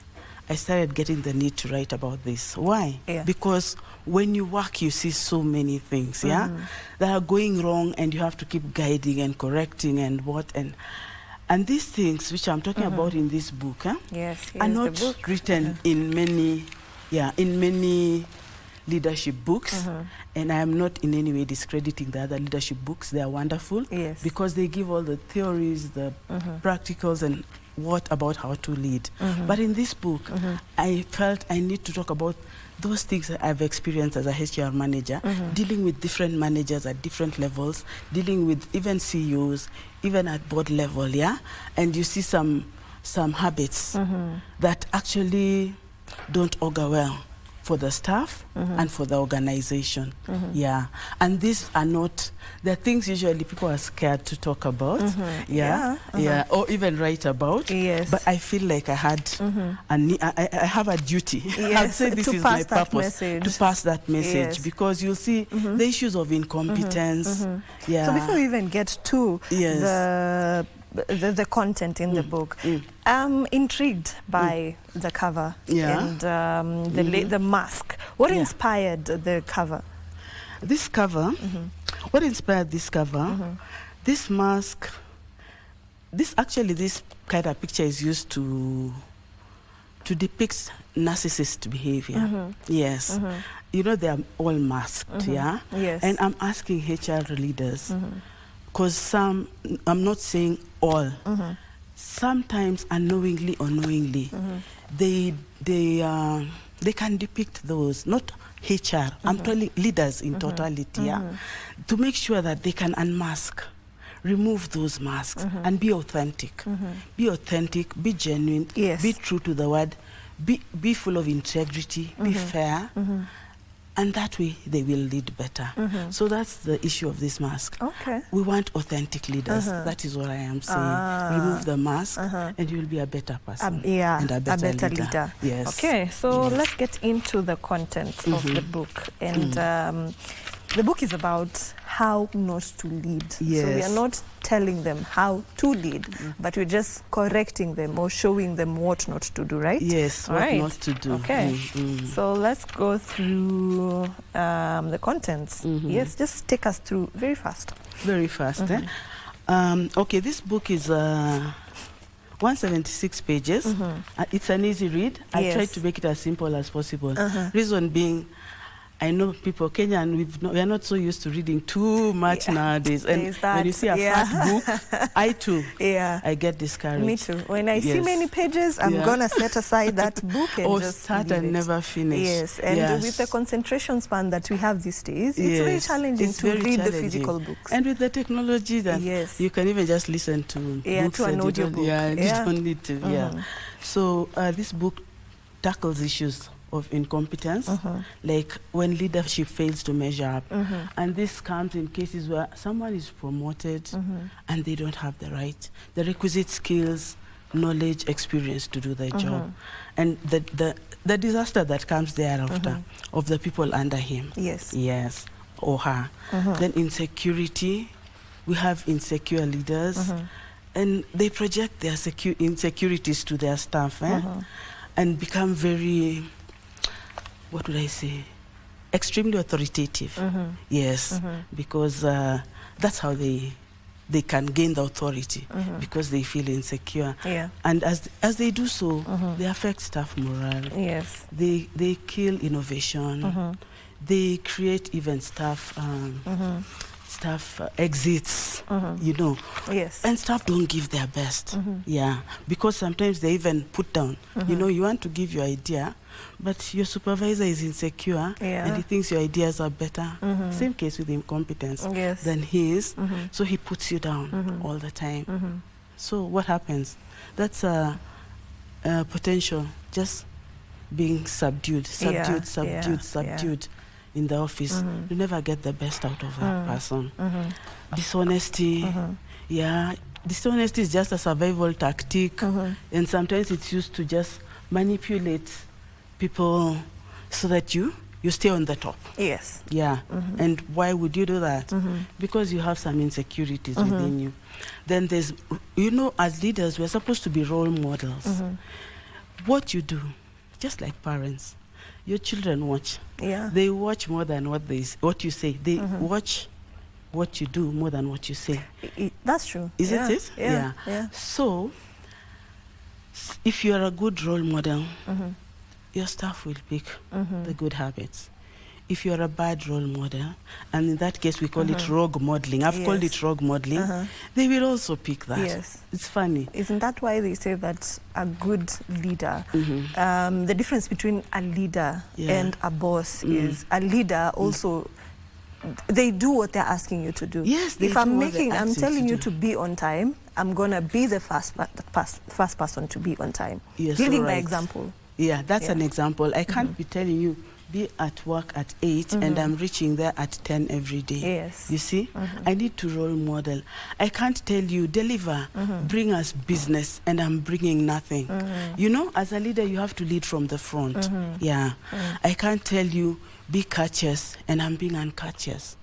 started getting the need to write about this. Why? Because when you work, you see so many things, that are going wrong, and you have to keep guiding and correcting and what. And these things, which I'm talking about in this book, are not written in many, in many leadership books, and I am not in any way discrediting the other leadership books. They are wonderful because they give all the theories, the practicals, and what about how to lead. But in this book, I felt I need to talk about those things that I've experienced as a HR manager, dealing with different managers at different levels, dealing with even CEOs, even at board level, and you see some habits that actually don't augur well for the staff and for the organization. Yeah, and these are not, the things usually people are scared to talk about. Yeah, or even write about. Yes. But I feel like I had, I have a duty. Yes, I'd say this to is my pass that purpose, message. to pass that message, Yes. because you'll see the issues of incompetence. Yeah. So before we even get to Yes. the content in the book, I'm intrigued by the cover and the mask. What inspired the cover? This cover, what inspired this cover? This mask, this kind of picture is used to depict narcissist behavior. Yes. You know, they are all masked, yeah? Yes. And I'm asking HR leaders, because some, I'm not saying all, sometimes unknowingly or knowingly, they can depict those, not HR, I'm telling leaders in totality, to make sure that they can unmask, remove those masks and be authentic. Be authentic, be genuine, be true to the word, be full of integrity, be fair. And that way they will lead better. So that's the issue of this mask. Okay. We want authentic leaders. That is what I am saying. Remove the mask and you will be a better person. And a better leader. Yes. Okay, so let's get into the content of the book. And the book is about how not to lead. Yes. So we are not telling them how to lead, but we're just correcting them or showing them what not to do, right? Yes, what not to do. Okay, so let's go through the contents. Yes, just take us through very fast. Very fast, okay, this book is 176 pages. It's an easy read. I tried to make it as simple as possible. Reason being, I know people, Kenyan, we are not so used to reading too much nowadays. And when you see a fat book, I too, I get discouraged. Me too. When I see many pages, I'm gonna set aside that book and or just start leave and it. never finish. Yes, and with the concentration span that we have these days, it's very challenging to read the physical books. And with the technology that you can even just listen to books to an audio book. You don't need to. So this book tackles issues of incompetence, like when leadership fails to measure up. And this comes in cases where someone is promoted and they don't have the requisite skills, knowledge, experience to do their job. And the disaster that comes thereafter of the people under him. Yes, or her. Then insecurity, we have insecure leaders, and they project their insecurities to their staff and become very, what would I say, extremely authoritative. Yes, because that's how they can gain the authority, because they feel insecure. And as they do so, they affect staff morale. They kill innovation. They create even staff exits, you know. And staff don't give their best. Because sometimes they even put down, you know, you want to give your idea, but your supervisor is insecure and he thinks your ideas are better. Same case with incompetence than his, so he puts you down all the time. So what happens? That's a potential just being subdued in the office. You never get the best out of that person. Dishonesty, dishonesty is just a survival tactic, and sometimes it's used to just manipulate people so that you stay on the top. And why would you do that? Because you have some insecurities within you. Then there's, you know, as leaders, we're supposed to be role models. What you do, just like parents, your children watch. They watch more than what you say. They watch what you do more than what you say. That's true. Isn't it? So, if you are a good role model, your staff will pick the good habits. If you are a bad role model, and in that case we call it rogue modeling, I've called it rogue modeling, they will also pick that. It's funny. Isn't that why they say that a good leader, the difference between a leader and a boss is a leader also, they do what they're asking you to do. If I'm telling you to be on time, I'm gonna be the first person to be on time. Leading by example. That's an example. I can't be telling you be at work at 8 and I'm reaching there at 10 every day. Yes. You see? I need to role model. I can't tell you, deliver, bring us business, and I'm bringing nothing. You know, as a leader, you have to lead from the front. Yeah. I can't tell you, be courteous, and I'm being uncourteous.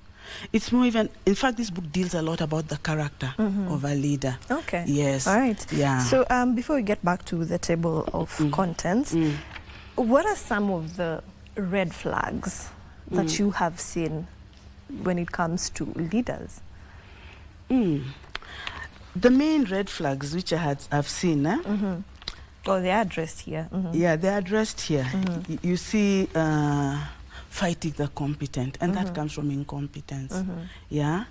It's more even, in fact, this book deals a lot about the character of a leader. Okay. Yes. All right. Yeah. So before we get back to the table of contents, what are some of the red flags that you have seen when it comes to leaders? The main red flags which I've seen, Oh, they are addressed here. yeah, they're addressed here. You see, fighting the competent, and that comes from incompetence. Yeah.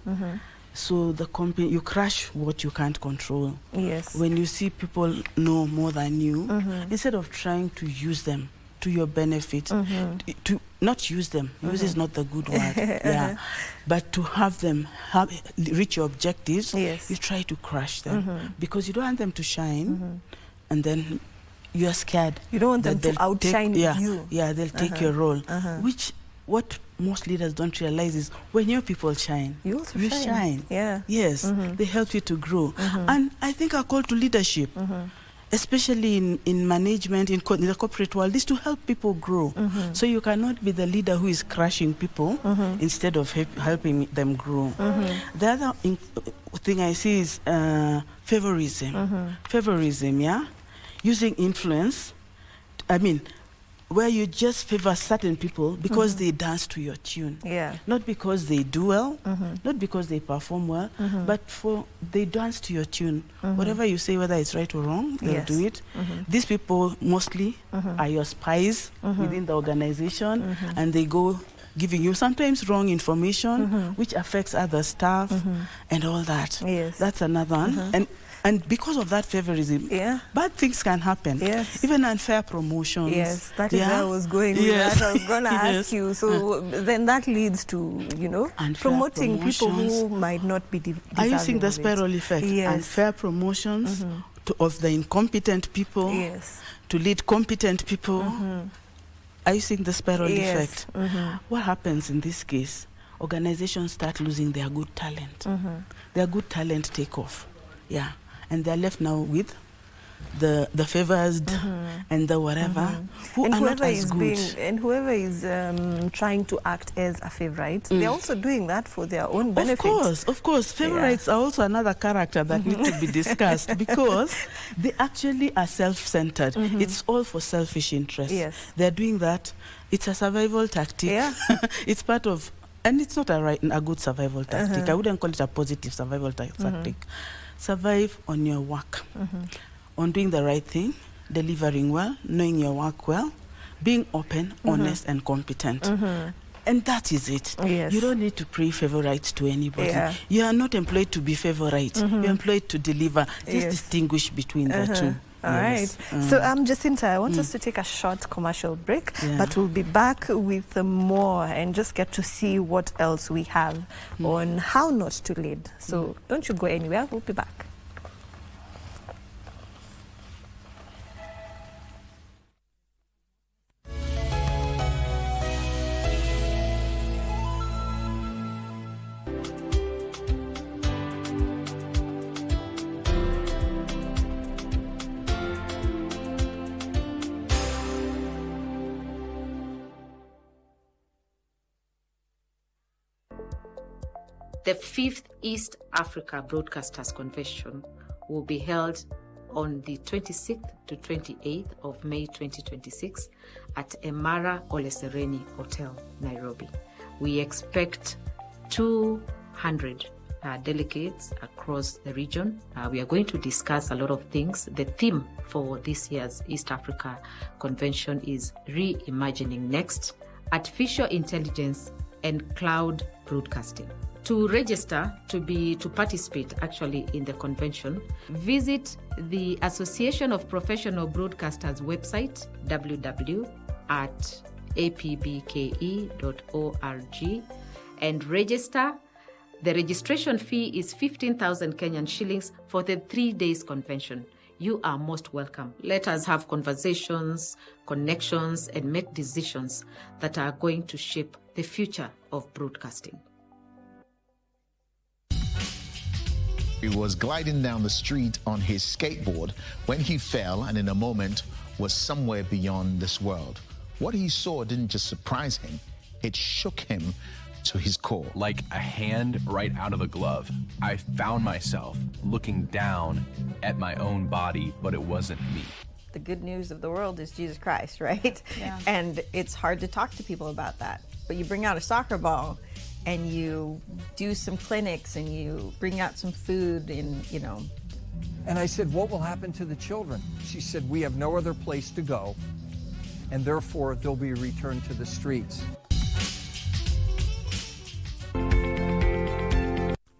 So you crush what you can't control. Yes. When you see people know more than you, instead of trying to use them to your benefit, to not use them. Use is not the good word. Yeah. But to have them reach your objectives, you try to crush them because you don't want them to shine, and then you are scared. You don't want them to outshine you. Yeah, they'll take your role. What most leaders don't realize is when your people shine, you also shine. Yeah. Yes, they help you to grow. And I think a call to leadership, especially in management, in the corporate world, is to help people grow. So you cannot be the leader who is crushing people instead of helping them grow. The other thing I see is favorism. Favorism, yeah? Using influence. I mean, where you just favor certain people because they dance to your tune. Yeah. Not because they do well, not because they perform well, but they dance to your tune. Whatever you say, whether it's right or wrong, they'll do it. These people mostly are your spies within the organization, and they go giving you sometimes wrong information, which affects other staff and all that. Yes. That's another one. And because of that favorism, bad things can happen. Yes. Even unfair promotions. Yes, that is where I was going with that. I was going to ask you. So then that leads to, unfair promoting people who might not be deserving. Are you seeing the spiral effect? Yes. Unfair promotions of the incompetent people to lead competent people. Are you seeing the spiral effect? What happens in this case? Organizations start losing their good talent. Their good talent take off. Yeah. And they're left now with the favored and the whatever who and are not as good. And whoever is trying to act as a favorite, they're also doing that for their own benefit. Of course. Favorites are also another character that need to be discussed because they actually are self-centered. It's all for selfish interest. Yes. They're doing that. It's a survival tactic. Yeah. It's part of, and it's not a good survival tactic. I wouldn't call it a positive survival tactic. Survive on your work, on doing the right thing, delivering well, knowing your work well, being open, honest, and competent. And that is it. Yes. You don't need to pray favorites to anybody. Yeah. You are not employed to be favorite. You're employed to deliver. Just distinguish between the two. All right. So, Jacinta, I want us to take a short commercial break, but we'll be back with more and just get to see what else we have on how not to lead. So, don't you go anywhere. We'll be back. The 5th East Africa Broadcasters Convention will be held on the 26th to 28th of May 2026 at Emara Ole Sereni Hotel, Nairobi. We expect 200 delegates across the region. We are going to discuss a lot of things. The theme for this year's East Africa Convention is Reimagining Next, Artificial Intelligence and Cloud Broadcasting. To register to participate actually in the convention, visit the Association of Professional Broadcasters website, www.apbke.org, and register. The registration fee is 15,000 Kenyan shillings for the 3 days convention. you are most welcome. Let us have conversations, connections, and make decisions that are going to shape the future of broadcasting. He was gliding down the street on his skateboard when he fell and in a moment was somewhere beyond this world. What he saw didn't just surprise him, it shook him to his core. Like a hand right out of a glove, I found myself looking down at my own body, but it wasn't me. The good news of the world is Jesus Christ, right? Yeah. And it's hard to talk to people about that. But you bring out a soccer ball and you do some clinics and you bring out some food and, you know. And I said, what will happen to the children? She said, we have no other place to go, and therefore they'll be returned to the streets.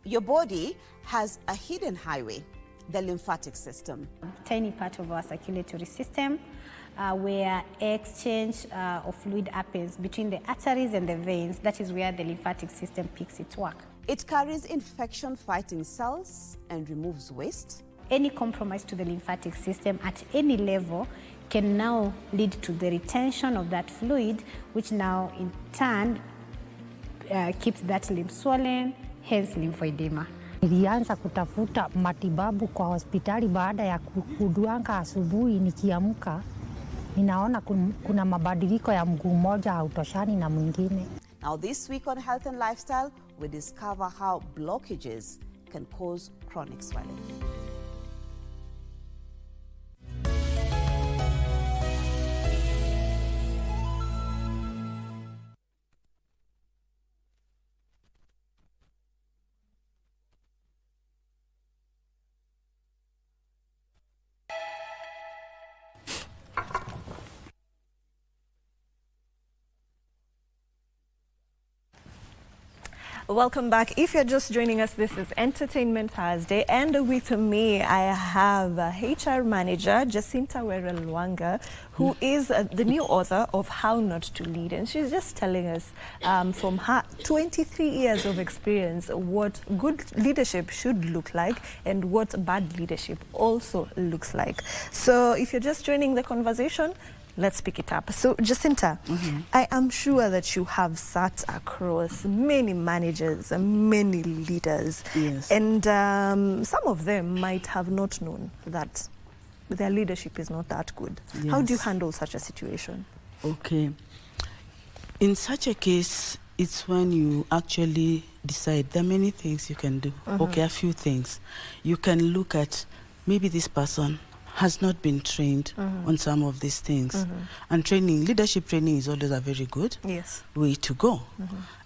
Your body has a hidden highway, the lymphatic system. Tiny part of our circulatory system where exchange of fluid happens between the arteries and the veins. That is where the lymphatic system picks its work. It carries infection-fighting cells and removes waste. Any compromise to the lymphatic system at any level can now lead to the retention of that fluid, which now in turn keeps that lymph swollen, hence lymphoedema. Nilianza kutafuta matibabu kwa hospitali baada ya kuduanga asubuhi nikiamka ninaona kuna mabadiliko ya mguu mmoja hautoshani na mwingine. Now this week on Health and Lifestyle, we discover how blockages can cause chronic swelling. Welcome back. If you're just joining us, this is Entertainment Thursday, and with me I have HR manager Jacinta Werelwanga, who is the new author of How Not to Lead, and she's just telling us from her 23 years of experience what good leadership should look like and what bad leadership also looks like. So if you're just joining the conversation, let's pick it up. So, Jacinta, I am sure that you have sat across many managers and many leaders. Yes. And some of them might have not known that their leadership is not that good. Yes. How do you handle such a situation? Okay. In such a case, it's when you actually decide there are many things you can do. Okay, a few things. You can look at maybe this person has not been trained on some of these things. And training, leadership training is always a very good way to go.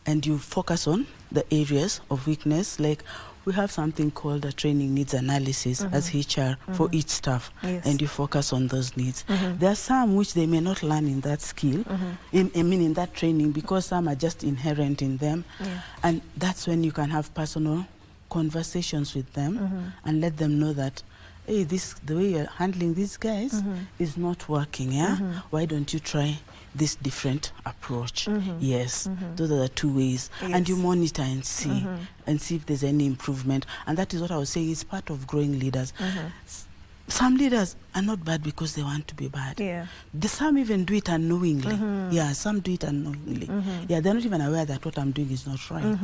And you focus on the areas of weakness, like we have something called a training needs analysis as HR for each staff, and you focus on those needs. There are some which they may not learn in that skill, in that training, because some are just inherent in them. And that's when you can have personal conversations with them and let them know that, hey, the way you're handling these guys is not working, Why don't you try this different approach? Yes, those are the two ways. And you monitor and see, if there's any improvement. And that is what I was saying, it's part of growing leaders. Some leaders are not bad because they want to be bad. Some even do it unknowingly. Some do it unknowingly. They're not even aware that what I'm doing is not right.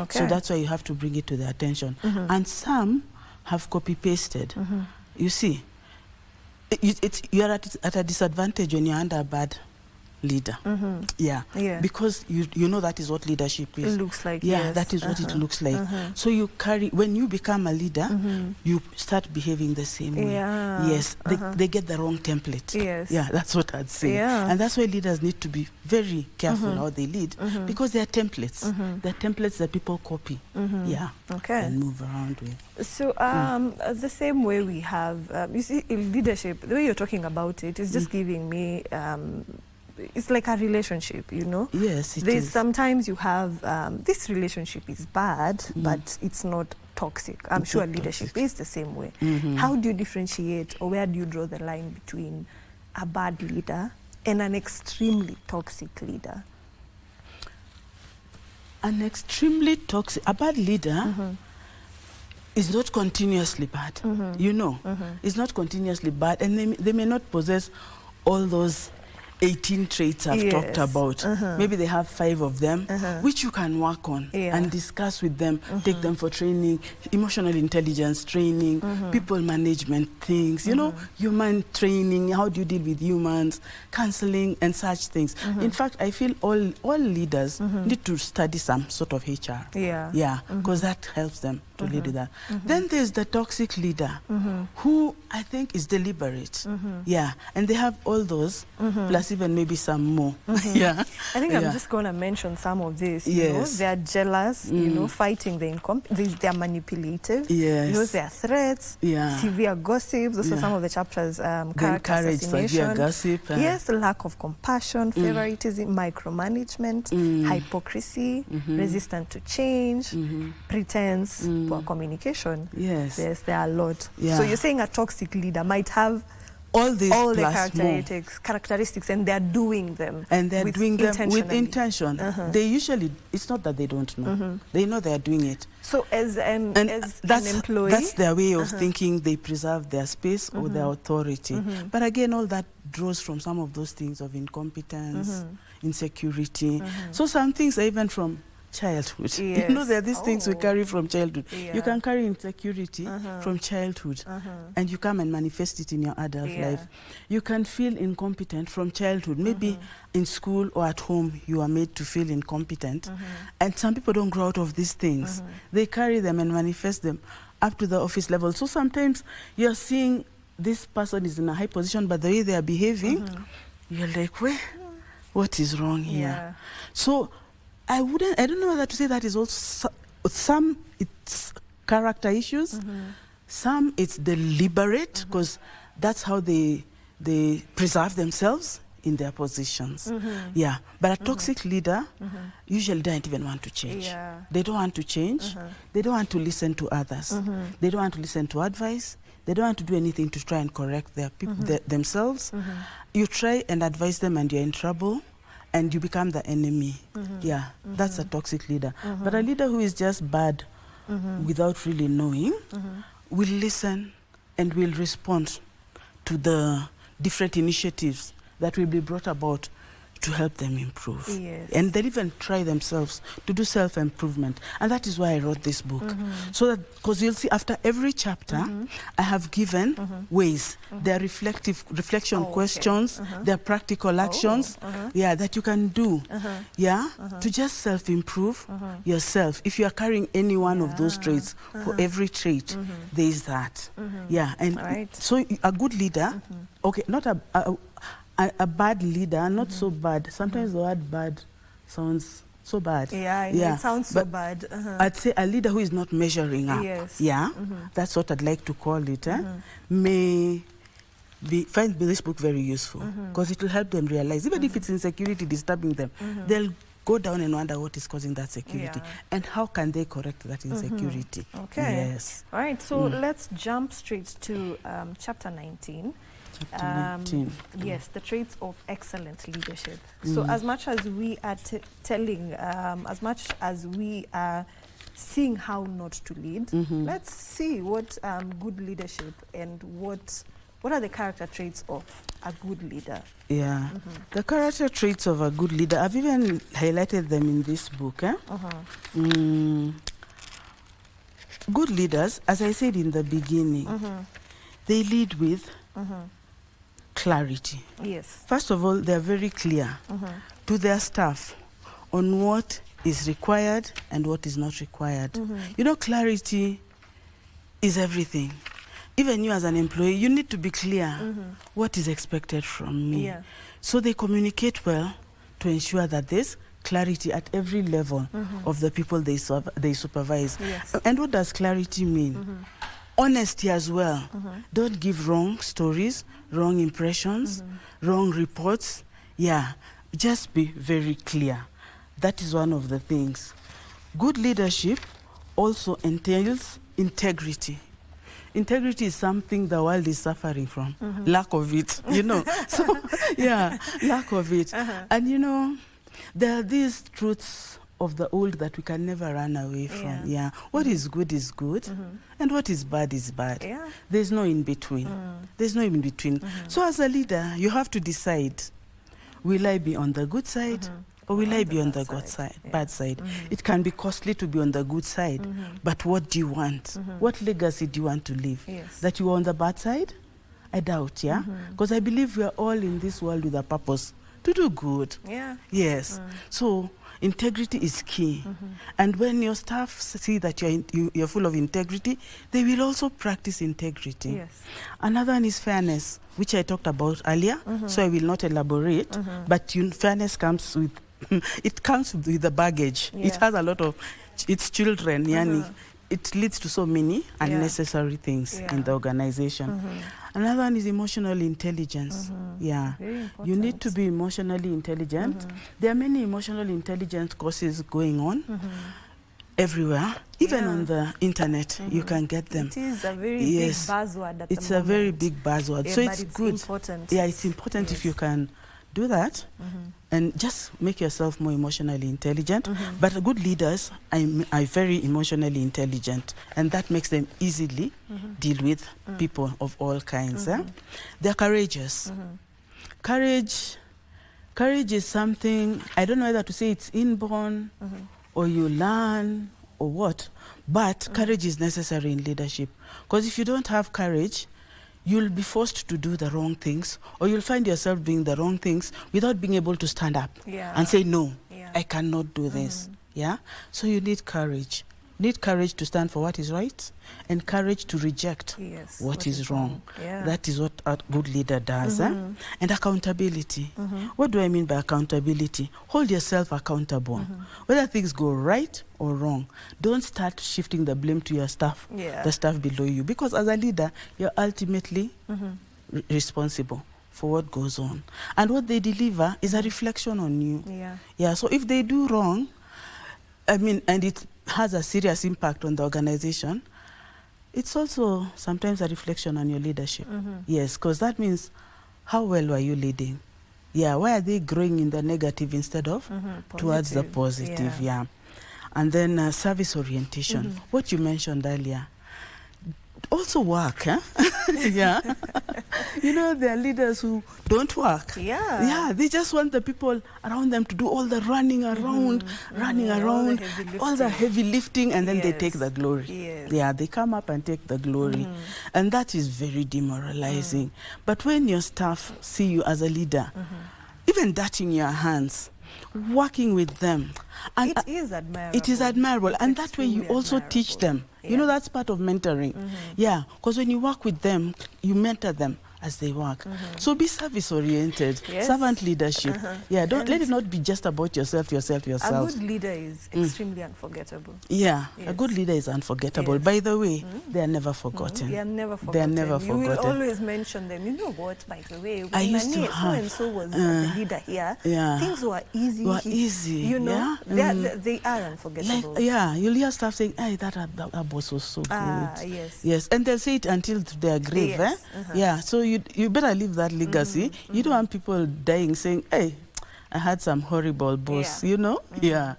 So that's why you have to bring it to their attention. And some have copy-pasted. You see, you're at a disadvantage when you're under a bad leader. Because you know that is what leadership is. It looks like, that is what it looks like. So you carry, when you become a leader, you start behaving the same way. They get the wrong template. That's what I'd say. And that's why leaders need to be very careful how they lead, because they are templates. They're templates that people copy. And move around with. So the same way we have, you see, in leadership, the way you're talking about it is just giving me it's like a relationship, you know? Yes, it is. Sometimes you have, this relationship is bad, but it's not toxic. I'm sure leadership is the same way. How do you differentiate, or where do you draw the line between a bad leader and an extremely toxic leader? An extremely toxic, a bad leader is not continuously bad. You know, it's not continuously bad, and they may not possess all those 18 traits I've talked about. Maybe they have 5 of them, which you can work on and discuss with them, take them for training, emotional intelligence training, people management things, you know, human training, how do you deal with humans, counseling and such things. In fact, I feel all leaders need to study some sort of HR. Yeah, because that helps them to lead with that. Then there's the toxic leader who I think is deliberate. Yeah, and they have all those, plus even maybe some more. Yeah, I think I'm just going to mention some of this. You know, they are jealous, you know, fighting the they are manipulative. You know, there are threats, severe gossips. Those are some of the chapters. Character assassination. Severe gossip. Yes, lack of compassion, favoritism, micromanagement, hypocrisy, resistant to change, pretense, poor communication. Yes, there are a lot. So you're saying a toxic leader might have all the characteristics, and they're doing them. And they're doing them with intention. They usually, it's not that they don't know. They know they're doing it. So as an employee, that's their way of thinking. They preserve their space or their authority. But again, all that draws from some of those things of incompetence, insecurity. So some things are even from childhood. You know, there are these things we carry from childhood. You can carry insecurity from childhood and you come and manifest it in your adult life. You can feel incompetent from childhood. Maybe in school or at home you are made to feel incompetent, and some people don't grow out of these things. They carry them and manifest them up to the office level. So sometimes you're seeing this person is in a high position, but the way they are behaving, you're like, what is wrong here? So I don't know whether to say that is also some it's character issues, some it's deliberate, because that's how they preserve themselves in their positions. Yeah, but a toxic leader usually doesn't even want to change. They don't want to change. They don't want to listen to others. They don't want to listen to advice. They don't want to do anything to try and correct their themselves. You try and advise them and you're in trouble, and you become the enemy. Yeah, that's a toxic leader. But a leader who is just bad without really knowing will listen and will respond to the different initiatives that will be brought about to help them improve. And they'll even try themselves to do self-improvement. And that is why I wrote this book. So that, because you'll see after every chapter, I have given ways. There are reflection questions, there are practical actions, that you can do, to just self-improve yourself. If you are carrying any one of those traits, for every trait, there is that. And so a good leader, not a bad leader, not so bad. Sometimes the word bad sounds so bad. It sounds so bad. I'd say a leader who is not measuring up. That's what I'd like to call it. May find this book very useful, because it will help them realize, even if it's insecurity disturbing them, they'll go down and wonder what is causing that security and how can they correct that insecurity. All right, so let's jump straight to chapter 19. Yes, the traits of excellent leadership. So as much as we are as much as we are seeing how not to lead, let's see what good leadership and what are the character traits of a good leader. The character traits of a good leader, I've even highlighted them in this book. Good leaders, as I said in the beginning, they lead with clarity. First of all, they're very clear to their staff on what is required and what is not required. You know, clarity is everything. Even you as an employee, you need to be clear what is expected from me. So they communicate well to ensure that there's clarity at every level of the people they supervise. And what does clarity mean? Honesty as well. Don't give wrong stories, wrong impressions, wrong reports. Just be very clear. That is one of the things. Good leadership also entails integrity. Integrity is something the world is suffering from. Lack of it, you know. So, lack of it. And you know, there are these truths of the old that we can never run away from. Yeah. What is good, and what is bad is bad. Yeah. There's no in between. There's no in between. So as a leader, you have to decide, will I be on the good side or will I be on the bad side? It can be costly to be on the good side, but what do you want? What legacy do you want to leave? Yes. That you are on the bad side? I doubt, yeah? Because I believe we are all in this world with a purpose to do good. Yeah. Yes. So integrity is key. And when your staff see that you're full of integrity, they will also practice integrity. Yes. Another one is fairness, which I talked about earlier, so I will not elaborate. But fairness comes with, it comes with the baggage. Yeah. It has a lot of, its children, yani. It leads to so many unnecessary things in the organization. Another one is emotional intelligence. Yeah, you need to be emotionally intelligent. There are many emotional intelligence courses going on everywhere, even on the internet. You can get them. It is a very big buzzword at It's the a very moment. big buzzword. Yeah, So but it's it's good. important. Yeah, it's important if you can do that and just make yourself more emotionally intelligent. But good leaders are very emotionally intelligent, and that makes them easily deal with people of all kinds. They're courageous. Courage is something, I don't know whether to say it's inborn or you learn or what, but courage is necessary in leadership. Because if you don't have courage, you'll be forced to do the wrong things, or you'll find yourself doing the wrong things without being able to stand up and say, no, I cannot do this. Yeah. So you need courage. You need courage to stand for what is right and courage to reject what is wrong. That is what a good leader does. And accountability. What do I mean by accountability? Hold yourself accountable. Whether things go right or wrong, don't start shifting the blame to your staff, the staff below you, because as a leader, you're ultimately responsible for what goes on. And what they deliver is a reflection on you. Yeah. So if they do wrong, I mean, and it has a serious impact on the organization, it's also sometimes a reflection on your leadership. Yes, because that means how well were you leading? Yeah, why are they growing in the negative instead of towards the positive? Yeah. And then service orientation, what you mentioned earlier. Also work, huh? Yeah. You know, there are leaders who don't work. Yeah, they just want the people around them to do all the running around, all the heavy lifting, and then they take the glory. Yeah, they come up and take the glory. And that is very demoralizing. But when your staff see you as a leader, even that in your hands, working with them, and it is admirable. It is admirable, and that way you also teach them. You know, that's part of mentoring. Yeah, because when you work with them, you mentor them as they work. So be service-oriented, servant leadership. Yeah, don't let it not be just about yourself. A good leader is extremely unforgettable. Yeah, a good leader is unforgettable. By the way, they are never forgotten. They are never forgotten. They are never forgotten. You will always mention them. You know what, by the way, when I used to so-and-so was the leader here, things were easy. You know, they are unforgettable. Like, you'll hear stuff saying, hey, that boss was so good. Yes, and they'll say it until their grave. Yeah, so you better leave that legacy. You don't want people dying saying, hey, I had some horrible boss, you know? Yeah.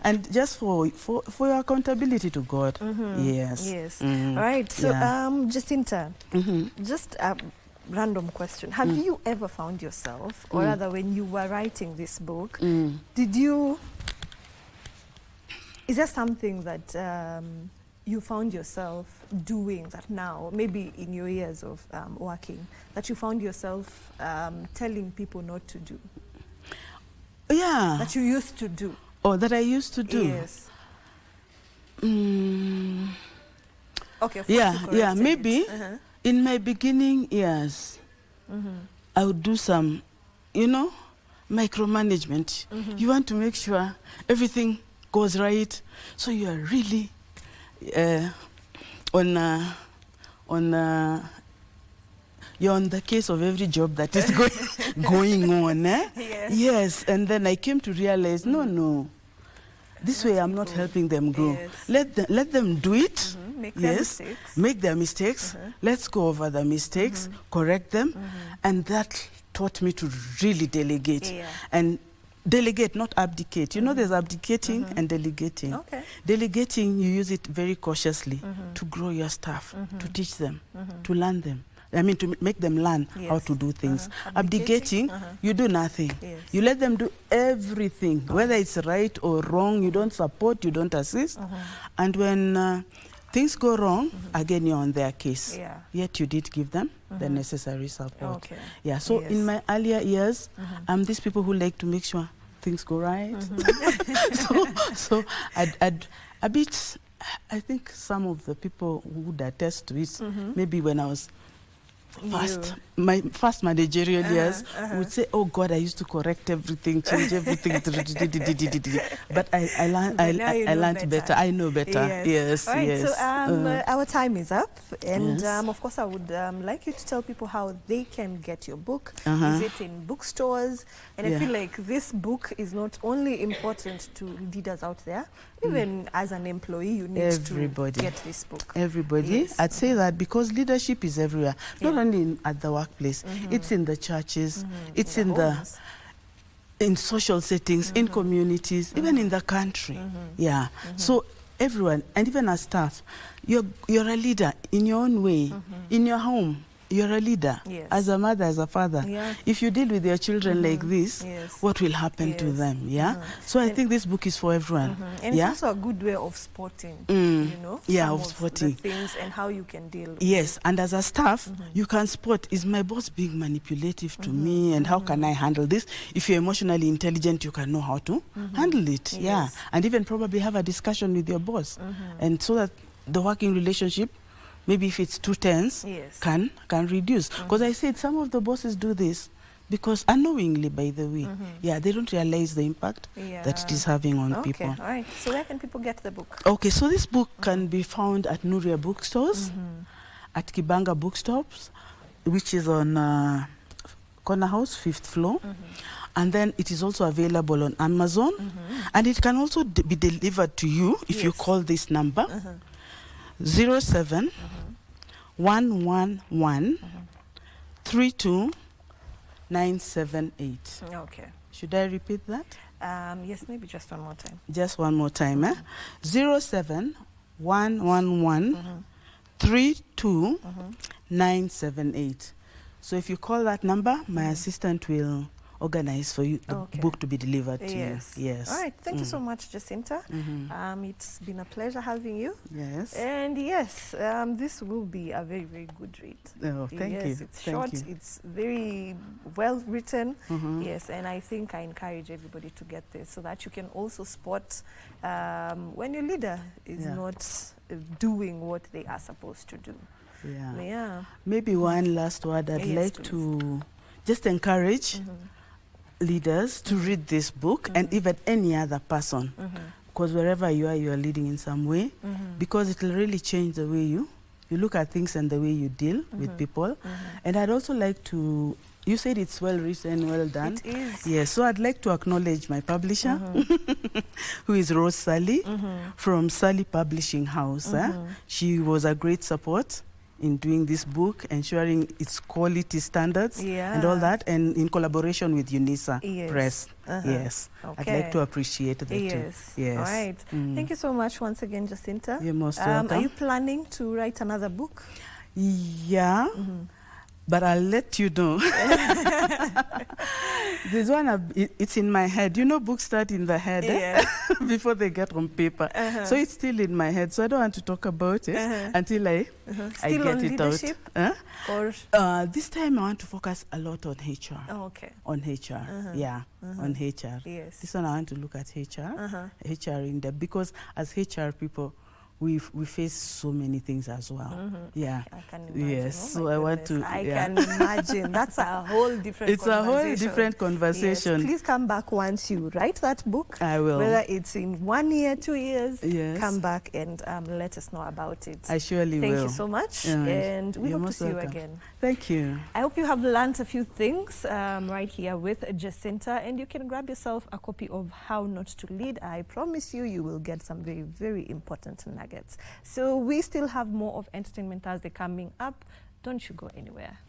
And just for your accountability to God. Yes. All right. So, Jacinta, just a random question. Have you ever found yourself, or rather when you were writing this book, is there something that you found yourself doing that now, maybe in your years of working, that you found yourself telling people not to do? Yeah. That you used to do. Oh, that I used to do? Yes. Okay. Yeah, maybe in my beginning years, I would do some, micromanagement. You want to make sure everything goes right, so you are really you're on the case of every job that is going on. Yes, and then I came to realize, no, this way I'm not helping them grow. Let them do it. Make their mistakes. Let's go over the mistakes, correct them, and that taught me to really delegate and delegate, not abdicate. You know, there's abdicating and delegating. Okay. Delegating, you use it very cautiously to grow your staff, to teach them, to learn them. I mean, to make them learn how to do things. Abdicating, you do nothing. Yes. You let them do everything, whether it's right or wrong. You don't support, you don't assist. And when things go wrong, again, you're on their case. Yeah. Yet you did give them the necessary support. Okay. Yeah, so in my earlier years, I'm these people who like to make sure things go right. so I'd a bit, I think some of the people who would attest to it, maybe when I was my first managerial years, would say, oh God, I used to correct everything, change everything. But I learned better. I know better. Yes, All right, yes. so our time is up. And of course, I would like you to tell people how they can get your book. Is it in bookstores? And I feel like this book is not only important to leaders out there, even as an employee, you need to get this book. Everybody. Yes. I'd say that because leadership is everywhere, not only at the workplace, it's in the churches, it's in in social settings, in communities, even in the country. Yeah. So everyone, and even as staff, you're a leader in your own way, in your home. You're a leader, as a mother, as a father. If you deal with your children like this, what will happen to them? Yeah. So I think this book is for everyone. And it's also a good way of spotting, you know, some of spotting the things and how you can deal with it. And as a staff, you can spot, is my boss being manipulative to me, and how can I handle this? If you're emotionally intelligent, you can know how to handle it. Yeah. And even probably have a discussion with your boss, and so that the working relationship, maybe if it's too tense, can reduce. Because I said some of the bosses do this because unknowingly, by the way. Yeah, they don't realize the impact that it is having on people. All right. So where can people get the book? Okay, so this book can be found at Nuria bookstores, at Kibanga bookstops, which is on Corner House, 5th floor. And then it is also available on Amazon. And it can also be delivered to you if you call this number. 07 111 32978. Okay. Should I repeat that? Yes, maybe just one more time. Just one more time. 07 111 32978. So if you call that number, my assistant will organize for you the book to be delivered to you. Yes. All right. Thank you so much, Jacinta. It's been a pleasure having you. Yes. And yes, this will be a very, very good read. Oh, thank you. It's short. It's very well written. Yes. And I think I encourage everybody to get this so that you can also spot when your leader is not doing what they are supposed to do. Yeah. Maybe one last word. I'd like to just encourage leaders to read this book, and even any other person, because wherever you are leading in some way, because it will really change the way you look at things and the way you deal with people. And I'd also like to, you said it's well written, well done. It is. Yes, so I'd like to acknowledge my publisher, who is Rose Sally from Sally Publishing House. She was a great support in doing this book, ensuring its quality standards and all that, and in collaboration with UNISA Press. Yes. I'd like to appreciate that too. Yes. All right. Thank you so much once again, Jacinta. You're most welcome. Are you planning to write another book? Yeah. But I'll let you know. This one, it's in my head. You know, books start in the head before they get on paper. So it's still in my head. So I don't want to talk about it until I get it out. Or this time I want to focus a lot on HR. Oh, okay. On HR, on HR. Yes. This one I want to look at HR, HR in depth, because as HR people, we face so many things as well. Yeah. I can imagine. Yes. Oh, so I want to. I can imagine. That's a whole different It's a whole different conversation. Yes. Please come back once you write that book. I will. Whether it's in 1 year, 2 years, yes. come back and let us know about it. I surely will. Thank you so much. And we hope to see you again. Thank you. I hope you have learned a few things right here with Jacinta, and you can grab yourself a copy of How Not to Lead. I promise you, you will get some very, very important nuggets. So we still have more of Entertainment Thursday coming up. Don't you go anywhere.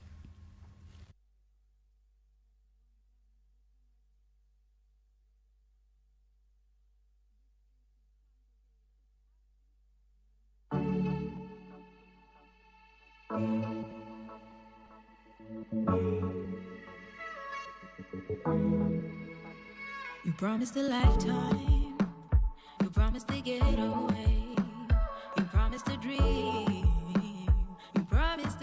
You promised a lifetime. You promised to get away. You promised a dream.